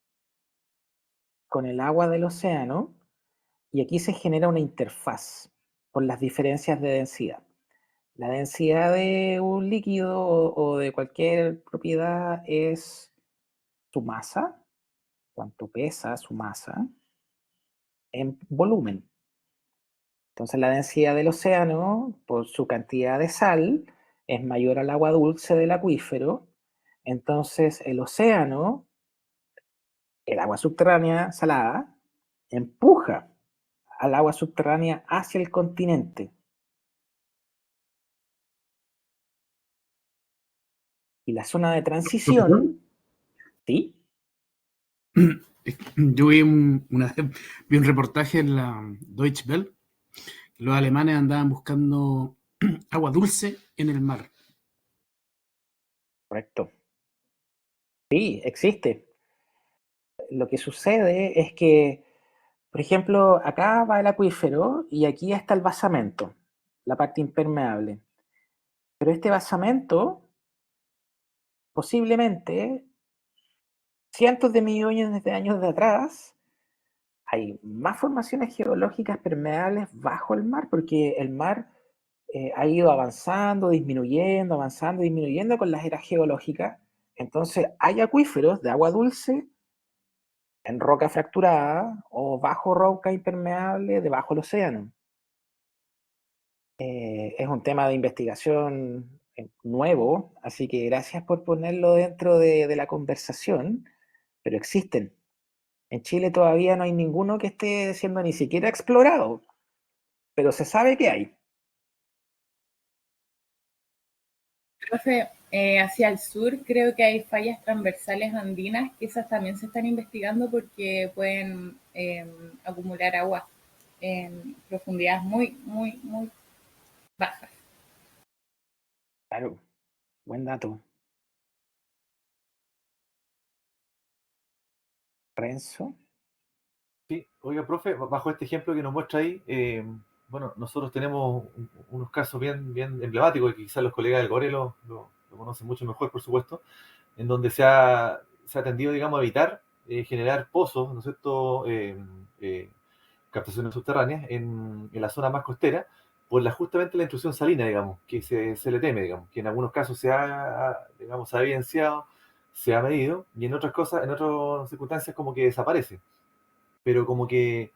con el agua del océano y aquí se genera una interfaz por las diferencias de densidad. La densidad de un líquido o de cualquier propiedad es su masa, cuánto pesa su masa, en volumen. Entonces la densidad del océano, por su cantidad de sal, es mayor al agua dulce del acuífero. Entonces el océano, el agua subterránea salada, empuja al agua subterránea hacia el continente. Y la zona de transición, ¿sí? Yo vi un reportaje en la Deutsche Welle. Los alemanes andaban buscando agua dulce en el mar. Correcto. Sí, existe. Lo que sucede es que, por ejemplo, acá va el acuífero y aquí está el basamento, la parte impermeable. Pero este basamento, posiblemente, cientos de millones de años de atrás, hay más formaciones geológicas permeables bajo el mar, porque el mar ha ido avanzando, disminuyendo, avanzando, disminuyendo con las eras geológicas. Entonces hay acuíferos de agua dulce en roca fracturada o bajo roca impermeable debajo del océano. Es un tema de investigación nuevo, así que gracias por ponerlo dentro de la conversación, pero existen. En Chile todavía no hay ninguno que esté siendo ni siquiera explorado, pero se sabe que hay. Profe, hacia el sur creo que hay fallas transversales andinas que esas también se están investigando porque pueden acumular agua en profundidades muy bajas. Claro, buen dato. Renzo. Sí, oiga, profe, bajo este ejemplo que nos muestra ahí, bueno, nosotros tenemos unos casos bien emblemáticos, que quizás los colegas del Gore lo conocen mucho mejor, por supuesto, en donde se ha tendido, digamos, a evitar generar pozos, ¿no es cierto?, captaciones subterráneas en la zona más costera, por justamente la intrusión salina, digamos, que se le teme, digamos, que en algunos casos se ha evidenciado, se ha medido, y en otras circunstancias como que desaparece. Pero como que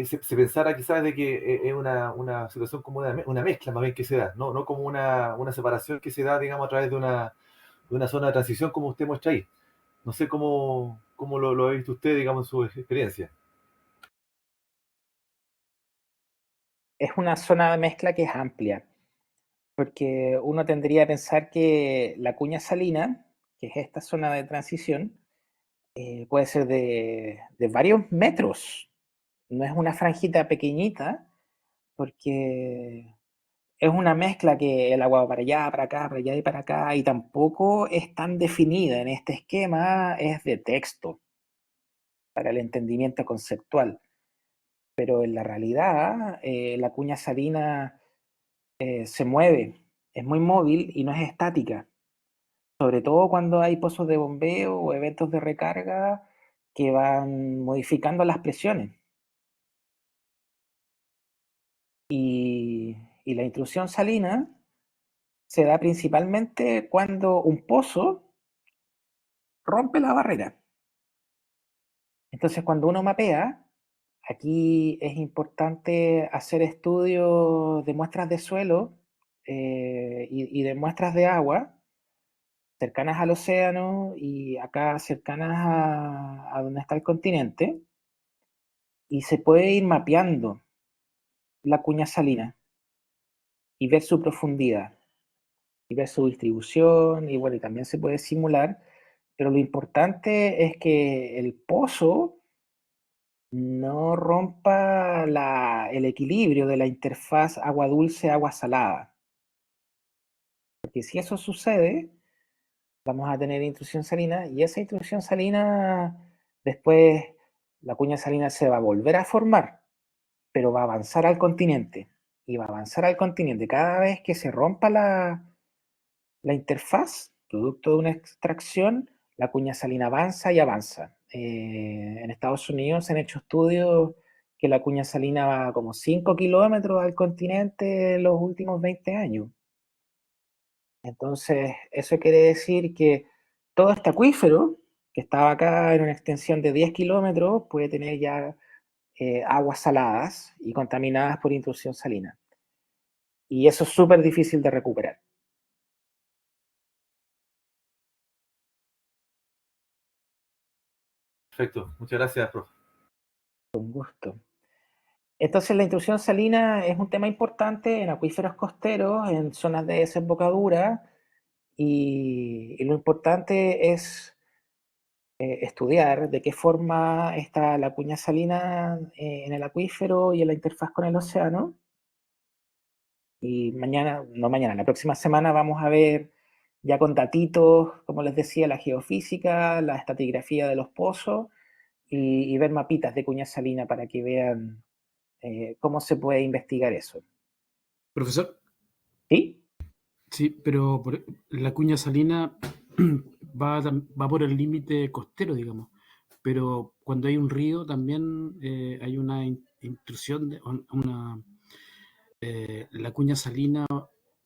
se pensara quizás de que es una situación como una mezcla más bien que se da, no como una separación que se da, digamos, a través de una zona de transición como usted muestra ahí. No sé cómo lo ha visto usted, digamos, en su experiencia. Es una zona de mezcla que es amplia, porque uno tendría que pensar que la cuña salina, que es esta zona de transición, puede ser de varios metros. No es una franjita pequeñita, porque es una mezcla que el agua va para allá, para acá, para allá y para acá, y tampoco es tan definida. En este esquema es de texto, para el entendimiento conceptual. Pero en la realidad, la cuña salina se mueve, es muy móvil y no es estática. Sobre todo cuando hay pozos de bombeo o eventos de recarga que van modificando las presiones. Y la intrusión salina se da principalmente cuando un pozo rompe la barrera. Entonces, cuando uno mapea, aquí es importante hacer estudios de muestras de suelo y de muestras de agua cercanas al océano y acá cercanas a donde está el continente, y se puede ir mapeando la cuña salina y ver su profundidad y ver su distribución, y bueno, y también se puede simular, pero lo importante es que el pozo no rompa el equilibrio de la interfaz agua dulce, agua salada. Porque si eso sucede, vamos a tener intrusión salina, y esa intrusión salina, después la cuña salina se va a volver a formar, pero va a avanzar al continente, y va a avanzar al continente. Cada vez que se rompa la interfaz, producto de una extracción, la cuña salina avanza y avanza. En Estados Unidos se han hecho estudios que la cuña salina va como 5 kilómetros al continente en los últimos 20 años. Entonces, eso quiere decir que todo este acuífero, que estaba acá en una extensión de 10 kilómetros, puede tener ya aguas saladas y contaminadas por intrusión salina. Y eso es súper difícil de recuperar. Perfecto, muchas gracias, profe. Con gusto. Entonces la intrusión salina es un tema importante en acuíferos costeros, en zonas de desembocadura, y lo importante es estudiar de qué forma está la cuña salina en el acuífero y en la interfaz con el océano. Y la próxima semana vamos a ver ya con datitos, como les decía, la geofísica, la estratigrafía de los pozos y ver mapitas de cuña salina para que vean cómo se puede investigar eso. Profesor. ¿Sí? Sí, pero la cuña salina va por el límite costero, digamos. Pero cuando hay un río también hay una intrusión, la cuña salina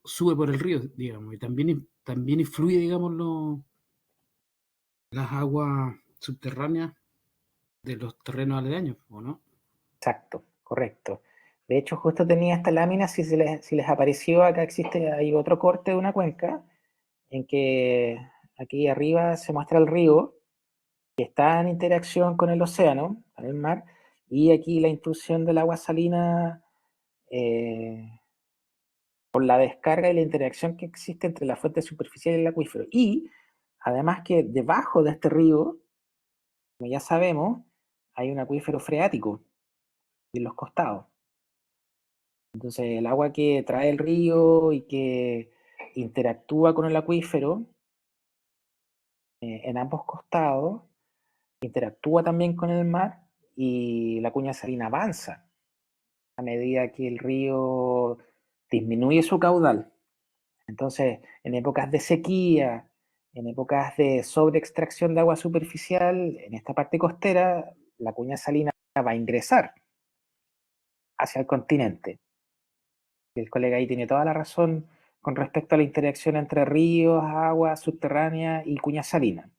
sube por el río, digamos, y también influye, digamos, las aguas subterráneas de los terrenos aledaños, ¿o no? Exacto, correcto. De hecho, justo tenía esta lámina, si les apareció, acá hay otro corte de una cuenca, en que aquí arriba se muestra el río, que está en interacción con el océano, con el mar, y aquí la intrusión del agua salina por la descarga y la interacción que existe entre la fuente superficial y el acuífero. Y además que debajo de este río, como ya sabemos, hay un acuífero freático en los costados. Entonces el agua que trae el río y que interactúa con el acuífero en ambos costados, interactúa también con el mar y la cuña salina avanza a medida que el río disminuye su caudal. Entonces, en épocas de sequía, en épocas de sobreextracción de agua superficial, en esta parte costera, la cuña salina va a ingresar hacia el continente. El colega ahí tiene toda la razón con respecto a la interacción entre ríos, agua subterránea y cuña salina.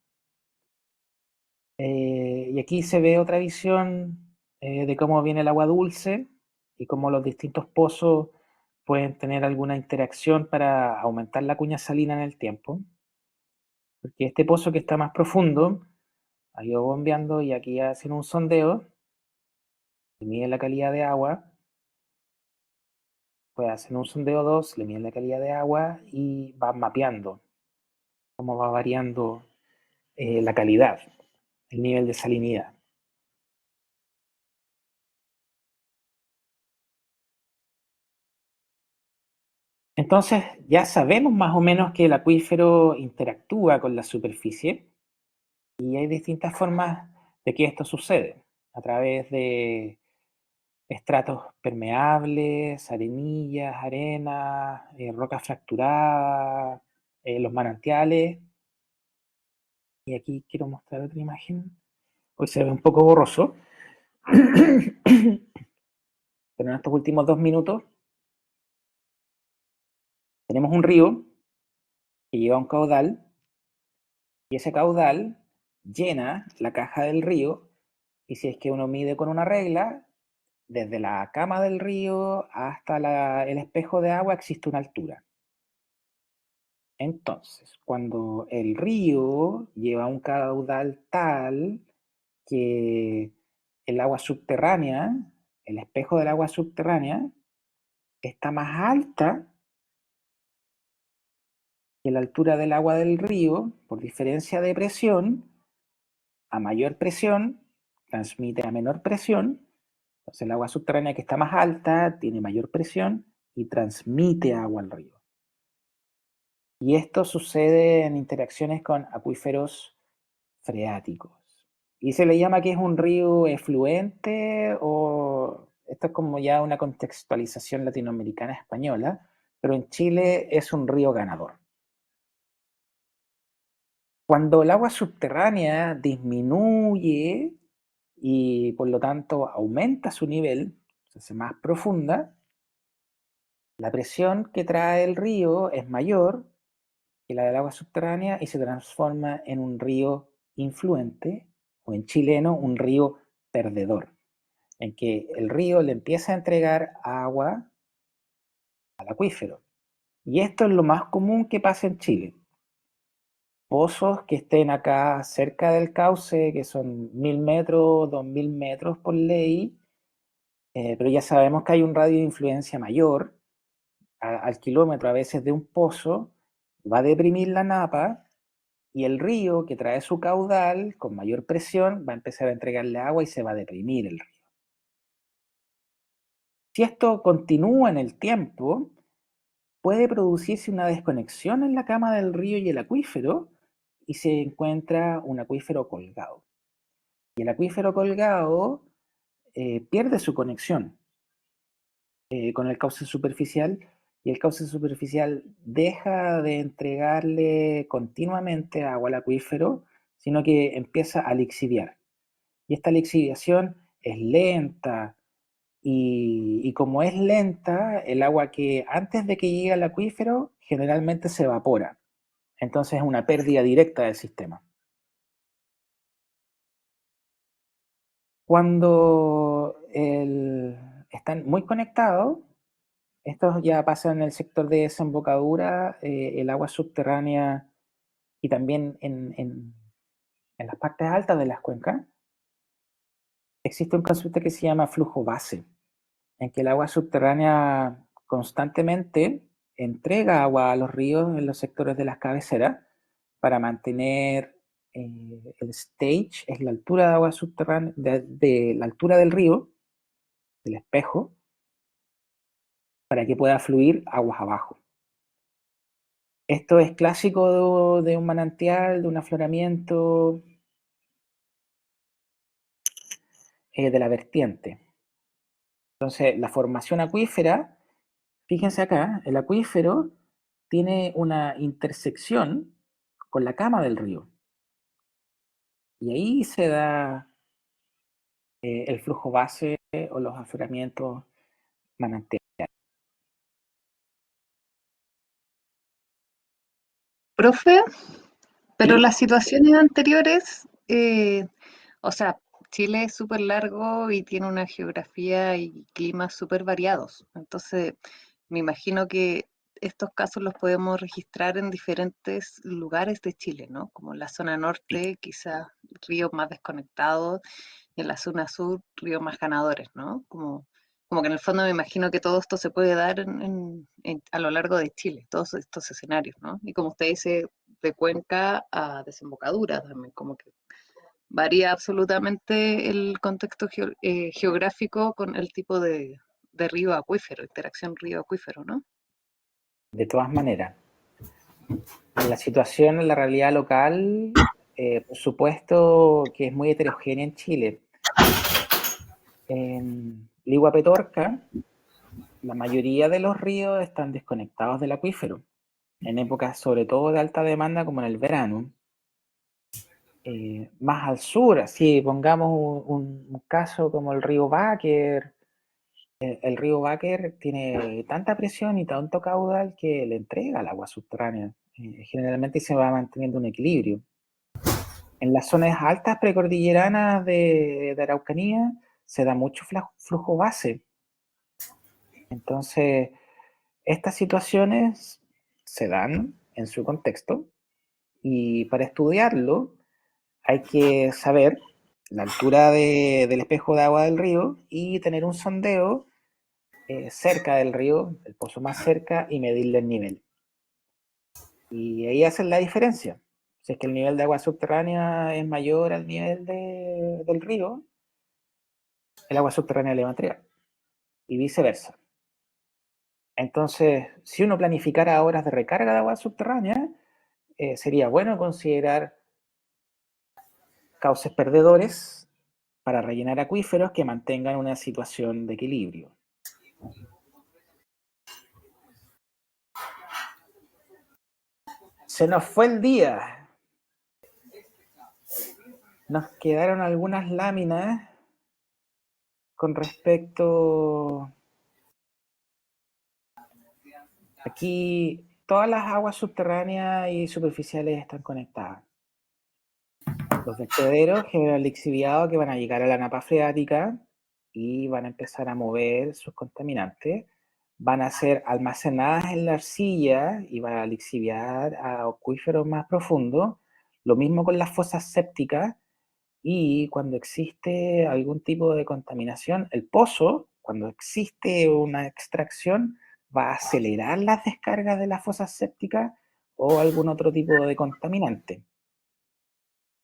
Y aquí se ve otra visión de cómo viene el agua dulce y cómo los distintos pozos pueden tener alguna interacción para aumentar la cuña salina en el tiempo. Porque este pozo que está más profundo ha ido bombeando y aquí hacen un sondeo y miden la calidad de agua. Pues hacen un sondeo 2, le miden la calidad de agua y van mapeando cómo va variando la calidad, el nivel de salinidad. Entonces ya sabemos más o menos que el acuífero interactúa con la superficie y hay distintas formas de que esto sucede, a través de estratos permeables, arenillas, arenas, rocas fracturadas, los manantiales. Y aquí quiero mostrar otra imagen. Hoy se ve un poco borroso. Pero en estos últimos 2 minutos tenemos un río que lleva un caudal y ese caudal llena la caja del río y si es que uno mide con una regla, desde la cama del río hasta el espejo de agua existe una altura. Entonces, cuando el río lleva un caudal tal que el agua subterránea, el espejo del agua subterránea, está más alta que la altura del agua del río, por diferencia de presión, a mayor presión transmite a menor presión. Entonces el agua subterránea que está más alta tiene mayor presión y transmite agua al río. Y esto sucede en interacciones con acuíferos freáticos. Y se le llama que es un río efluente o esto es como ya una contextualización latinoamericana española, pero en Chile es un río ganador. Cuando el agua subterránea disminuye y por lo tanto aumenta su nivel, se hace más profunda, la presión que trae el río es mayor que la del agua subterránea y se transforma en un río influente, o en chileno, un río perdedor. en que el río le empieza a entregar agua al acuífero. Y esto es lo más común que pasa en Chile. Pozos que estén acá cerca del cauce, que son 1000 metros, 2000 metros por ley, pero ya sabemos que hay un radio de influencia mayor al kilómetro a veces de un pozo, va a deprimir la napa y el río que trae su caudal con mayor presión va a empezar a entregarle agua y se va a deprimir el río. Si esto continúa en el tiempo, puede producirse una desconexión en la cama del río y el acuífero y se encuentra un acuífero colgado. Y el acuífero colgado pierde su conexión con el cauce superficial y el cauce superficial deja de entregarle continuamente agua al acuífero, sino que empieza a lixiviar. Y esta lixiviación es lenta y como es lenta, el agua que antes de que llegue al acuífero generalmente se evapora. Entonces es una pérdida directa del sistema. Cuando están muy conectados, esto ya pasa en el sector de desembocadura, el agua subterránea y también en las partes altas de las cuencas, existe un concepto que se llama flujo base, en que el agua subterránea constantemente entrega agua a los ríos en los sectores de las cabeceras para mantener el stage, es la altura de agua subterránea, de la altura del río, del espejo, para que pueda fluir aguas abajo. Esto es clásico de un manantial, de un afloramiento de la vertiente. Entonces, la formación acuífera, fíjense acá, el acuífero tiene una intersección con la cama del río. Y ahí se da el flujo base o los afloramientos manantiales. Profe, pero ¿Sí? las situaciones anteriores, o sea, Chile es súper largo y tiene una geografía y climas súper variados. Entonces, me imagino que estos casos los podemos registrar en diferentes lugares de Chile, ¿no? Como en la zona norte, quizás ríos más desconectados, y en la zona sur, ríos más ganadores, ¿no? Como que en el fondo me imagino que todo esto se puede dar a lo largo de Chile, todos estos escenarios, ¿no? Y como usted dice, de cuenca a desembocadura también, como que varía absolutamente el contexto geográfico con el tipo de río acuífero, interacción río acuífero, ¿no? De todas maneras, la situación en la realidad local, por supuesto que es muy heterogénea en Chile. En Ligua Petorca, la mayoría de los ríos están desconectados del acuífero, en épocas sobre todo de alta demanda como en el verano. Más al sur, así pongamos un caso como el río Báquer. El río Báquer tiene tanta presión y tanto caudal que le entrega el agua subterránea. Generalmente se va manteniendo un equilibrio. En las zonas altas precordilleranas de Araucanía se da mucho flujo base. Entonces, estas situaciones se dan en su contexto y para estudiarlo hay que saber la altura del espejo de agua del río y tener un sondeo cerca del río, el pozo más cerca, y medirle el nivel. Y ahí hacen la diferencia. Si es que el nivel de agua subterránea es mayor al nivel del río, el agua subterránea le va a entregar. Y viceversa. Entonces, si uno planificara horas de recarga de agua subterránea, sería bueno considerar cauces perdedores para rellenar acuíferos que mantengan una situación de equilibrio. Se nos fue el día. Nos quedaron algunas láminas con respecto... Aquí todas las aguas subterráneas y superficiales están conectadas. Los vertederos generan lixiviados que van a llegar a la napa freática y van a empezar a mover sus contaminantes, van a ser almacenadas en la arcilla y van a lixiviar a acuíferos más profundos. Lo mismo con las fosas sépticas, y cuando existe algún tipo de contaminación, el pozo, cuando existe una extracción, va a acelerar las descargas de las fosas sépticas o algún otro tipo de contaminante.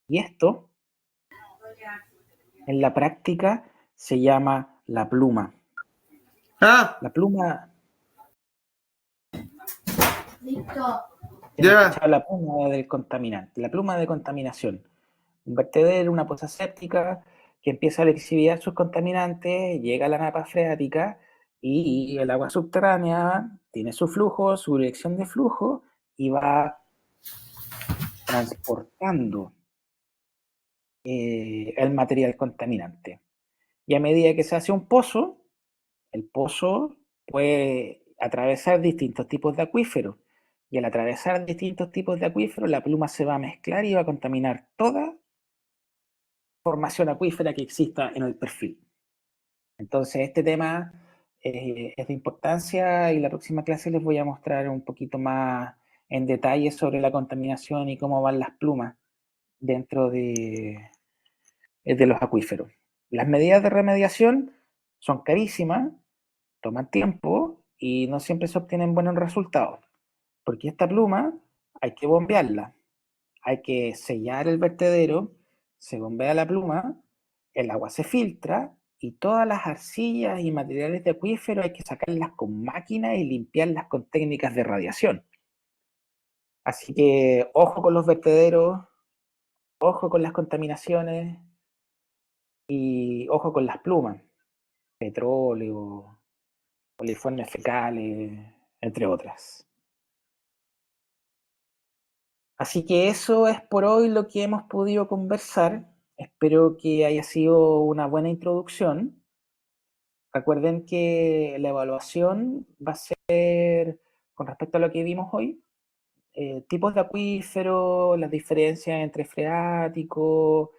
Y esto, en la práctica, se llama la pluma. ¡Ah! La pluma... Ya. La pluma del contaminante, la pluma de contaminación. Un vertedero, una fosa séptica que empieza a lixiviar sus contaminantes, llega a la napa freática y el agua subterránea tiene su flujo, su dirección de flujo y va transportando el material contaminante. Y a medida que se hace un pozo, el pozo puede atravesar distintos tipos de acuíferos. Y al atravesar distintos tipos de acuíferos, la pluma se va a mezclar y va a contaminar toda formación acuífera que exista en el perfil. Entonces, este tema es de importancia y la próxima clase les voy a mostrar un poquito más en detalle sobre la contaminación y cómo van las plumas dentro de los acuíferos. Las medidas de remediación son carísimas, toman tiempo y no siempre se obtienen buenos resultados, porque esta pluma hay que bombearla, hay que sellar el vertedero, se bombea la pluma, el agua se filtra y todas las arcillas y materiales de acuífero hay que sacarlas con máquina y limpiarlas con técnicas de radiación. Así que ojo con los vertederos, ojo con las contaminaciones y ojo con las plumas, petróleo, coliformes fecales, entre otras. Así que eso es por hoy lo que hemos podido conversar. Espero que haya sido una buena introducción. Recuerden que la evaluación va a ser con respecto a lo que vimos hoy, tipos de acuífero, las diferencias entre freático,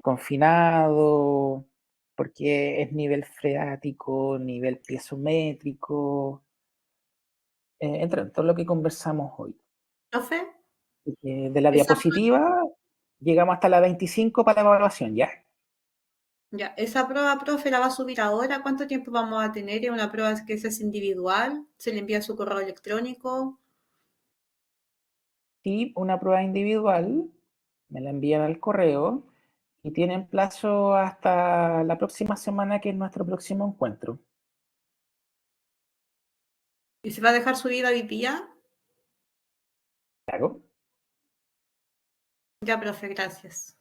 confinado, porque es nivel freático, nivel piezométrico, entre todo lo que conversamos hoy. ¿Profe? De la Esa- diapositiva llegamos hasta la 25 para la evaluación, ¿ya? Ya, esa prueba, profe, la va a subir ahora. ¿Cuánto tiempo vamos a tener? ¿Es una prueba que es individual? ¿Se le envía su correo electrónico? Sí, una prueba individual, me la envían al correo y tienen plazo hasta la próxima semana, que es nuestro próximo encuentro. ¿Y se va a dejar subida hoy día? Claro. Ya, profe, gracias.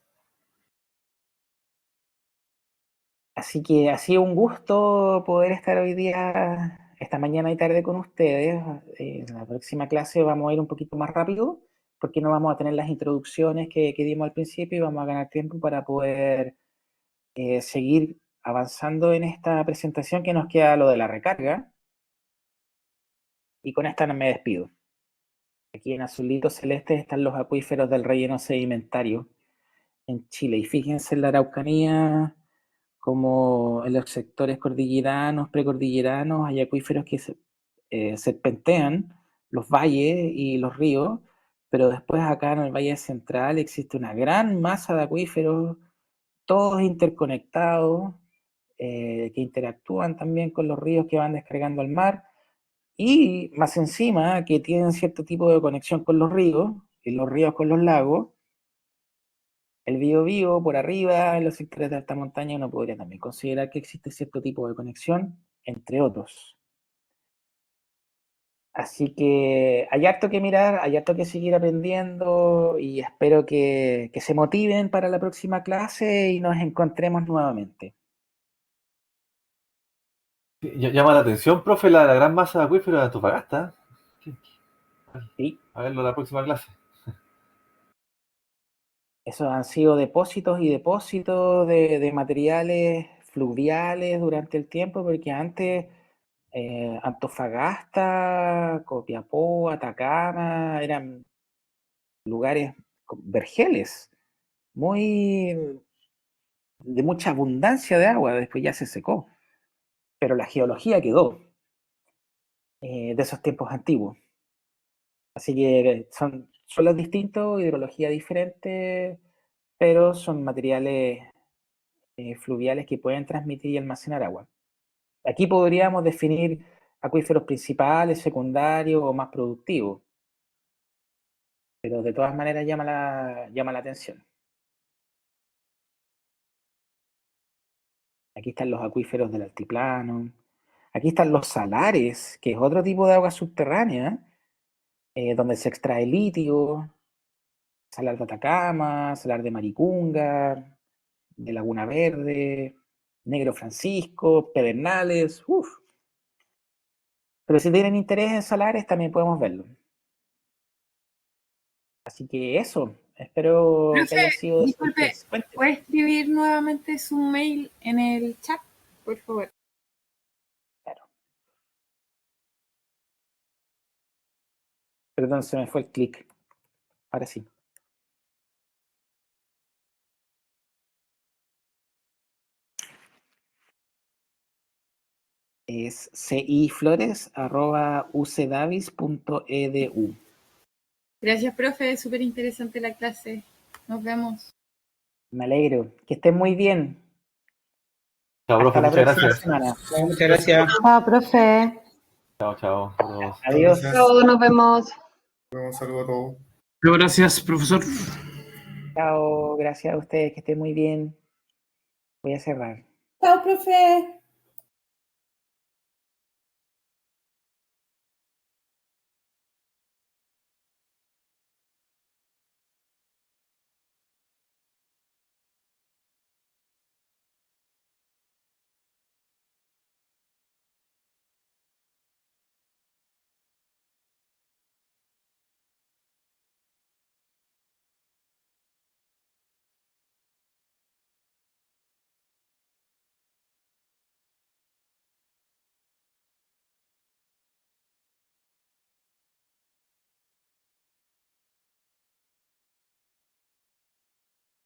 Así que ha sido un gusto poder estar hoy día, esta mañana y tarde con ustedes. En la próxima clase vamos a ir un poquito más rápido, porque no vamos a tener las introducciones que dimos al principio y vamos a ganar tiempo para poder seguir avanzando en esta presentación, que nos queda lo de la recarga. Y con esta me despido. Aquí en azulito celeste están los acuíferos del relleno sedimentario en Chile. Y fíjense en la Araucanía, como en los sectores cordilleranos, precordilleranos, hay acuíferos que serpentean los valles y los ríos, pero después acá en el Valle Central existe una gran masa de acuíferos, todos interconectados, que interactúan también con los ríos que van descargando al mar, y más encima que tienen cierto tipo de conexión con los ríos, y los ríos con los lagos. El Biobío por arriba, en los sectores de alta montaña, uno podría también considerar que existe cierto tipo de conexión, entre otros. Así que hay harto que mirar, hay harto que seguir aprendiendo y espero que se motiven para la próxima clase y nos encontremos nuevamente. Llama la atención, profe, la gran masa de acuífero de Antofagasta. Sí. A verlo en la próxima clase. Esos han sido depósitos y depósitos de materiales fluviales durante el tiempo, porque antes Antofagasta, Copiapó, Atacama, eran lugares vergeles, muy de mucha abundancia de agua, después ya se secó. Pero la geología quedó de esos tiempos antiguos. Así que son suelos distintos, hidrología diferente, pero son materiales fluviales que pueden transmitir y almacenar agua. Aquí podríamos definir acuíferos principales, secundarios o más productivos, pero de todas maneras llama la atención. Aquí están los acuíferos del altiplano, aquí están los salares, que es otro tipo de agua subterránea, donde se extrae litio, salar de Atacama, salar de Maricunga, de Laguna Verde, Negro Francisco, Pedernales, Pero si tienen interés en salares, también podemos verlo. Así que eso, espero que haya Profe, sido... disculpe, ¿puede escribir nuevamente su mail en el chat, por favor? Claro. Perdón, se me fue el clic. Ahora sí. Es ciflores@ucdavis.edu. Gracias, profe, súper interesante la clase. Nos vemos. Me alegro. Que estén muy bien. Chao, profe, Hasta la muchas próxima gracias. semana. Muchas gracias. Chao, profe. Chao, chao. Saludos. Adiós. Chao, nos vemos. Un saludo a todos. Gracias, profesor. Chao, gracias a ustedes, que estén muy bien. Voy a cerrar. Chao, profe.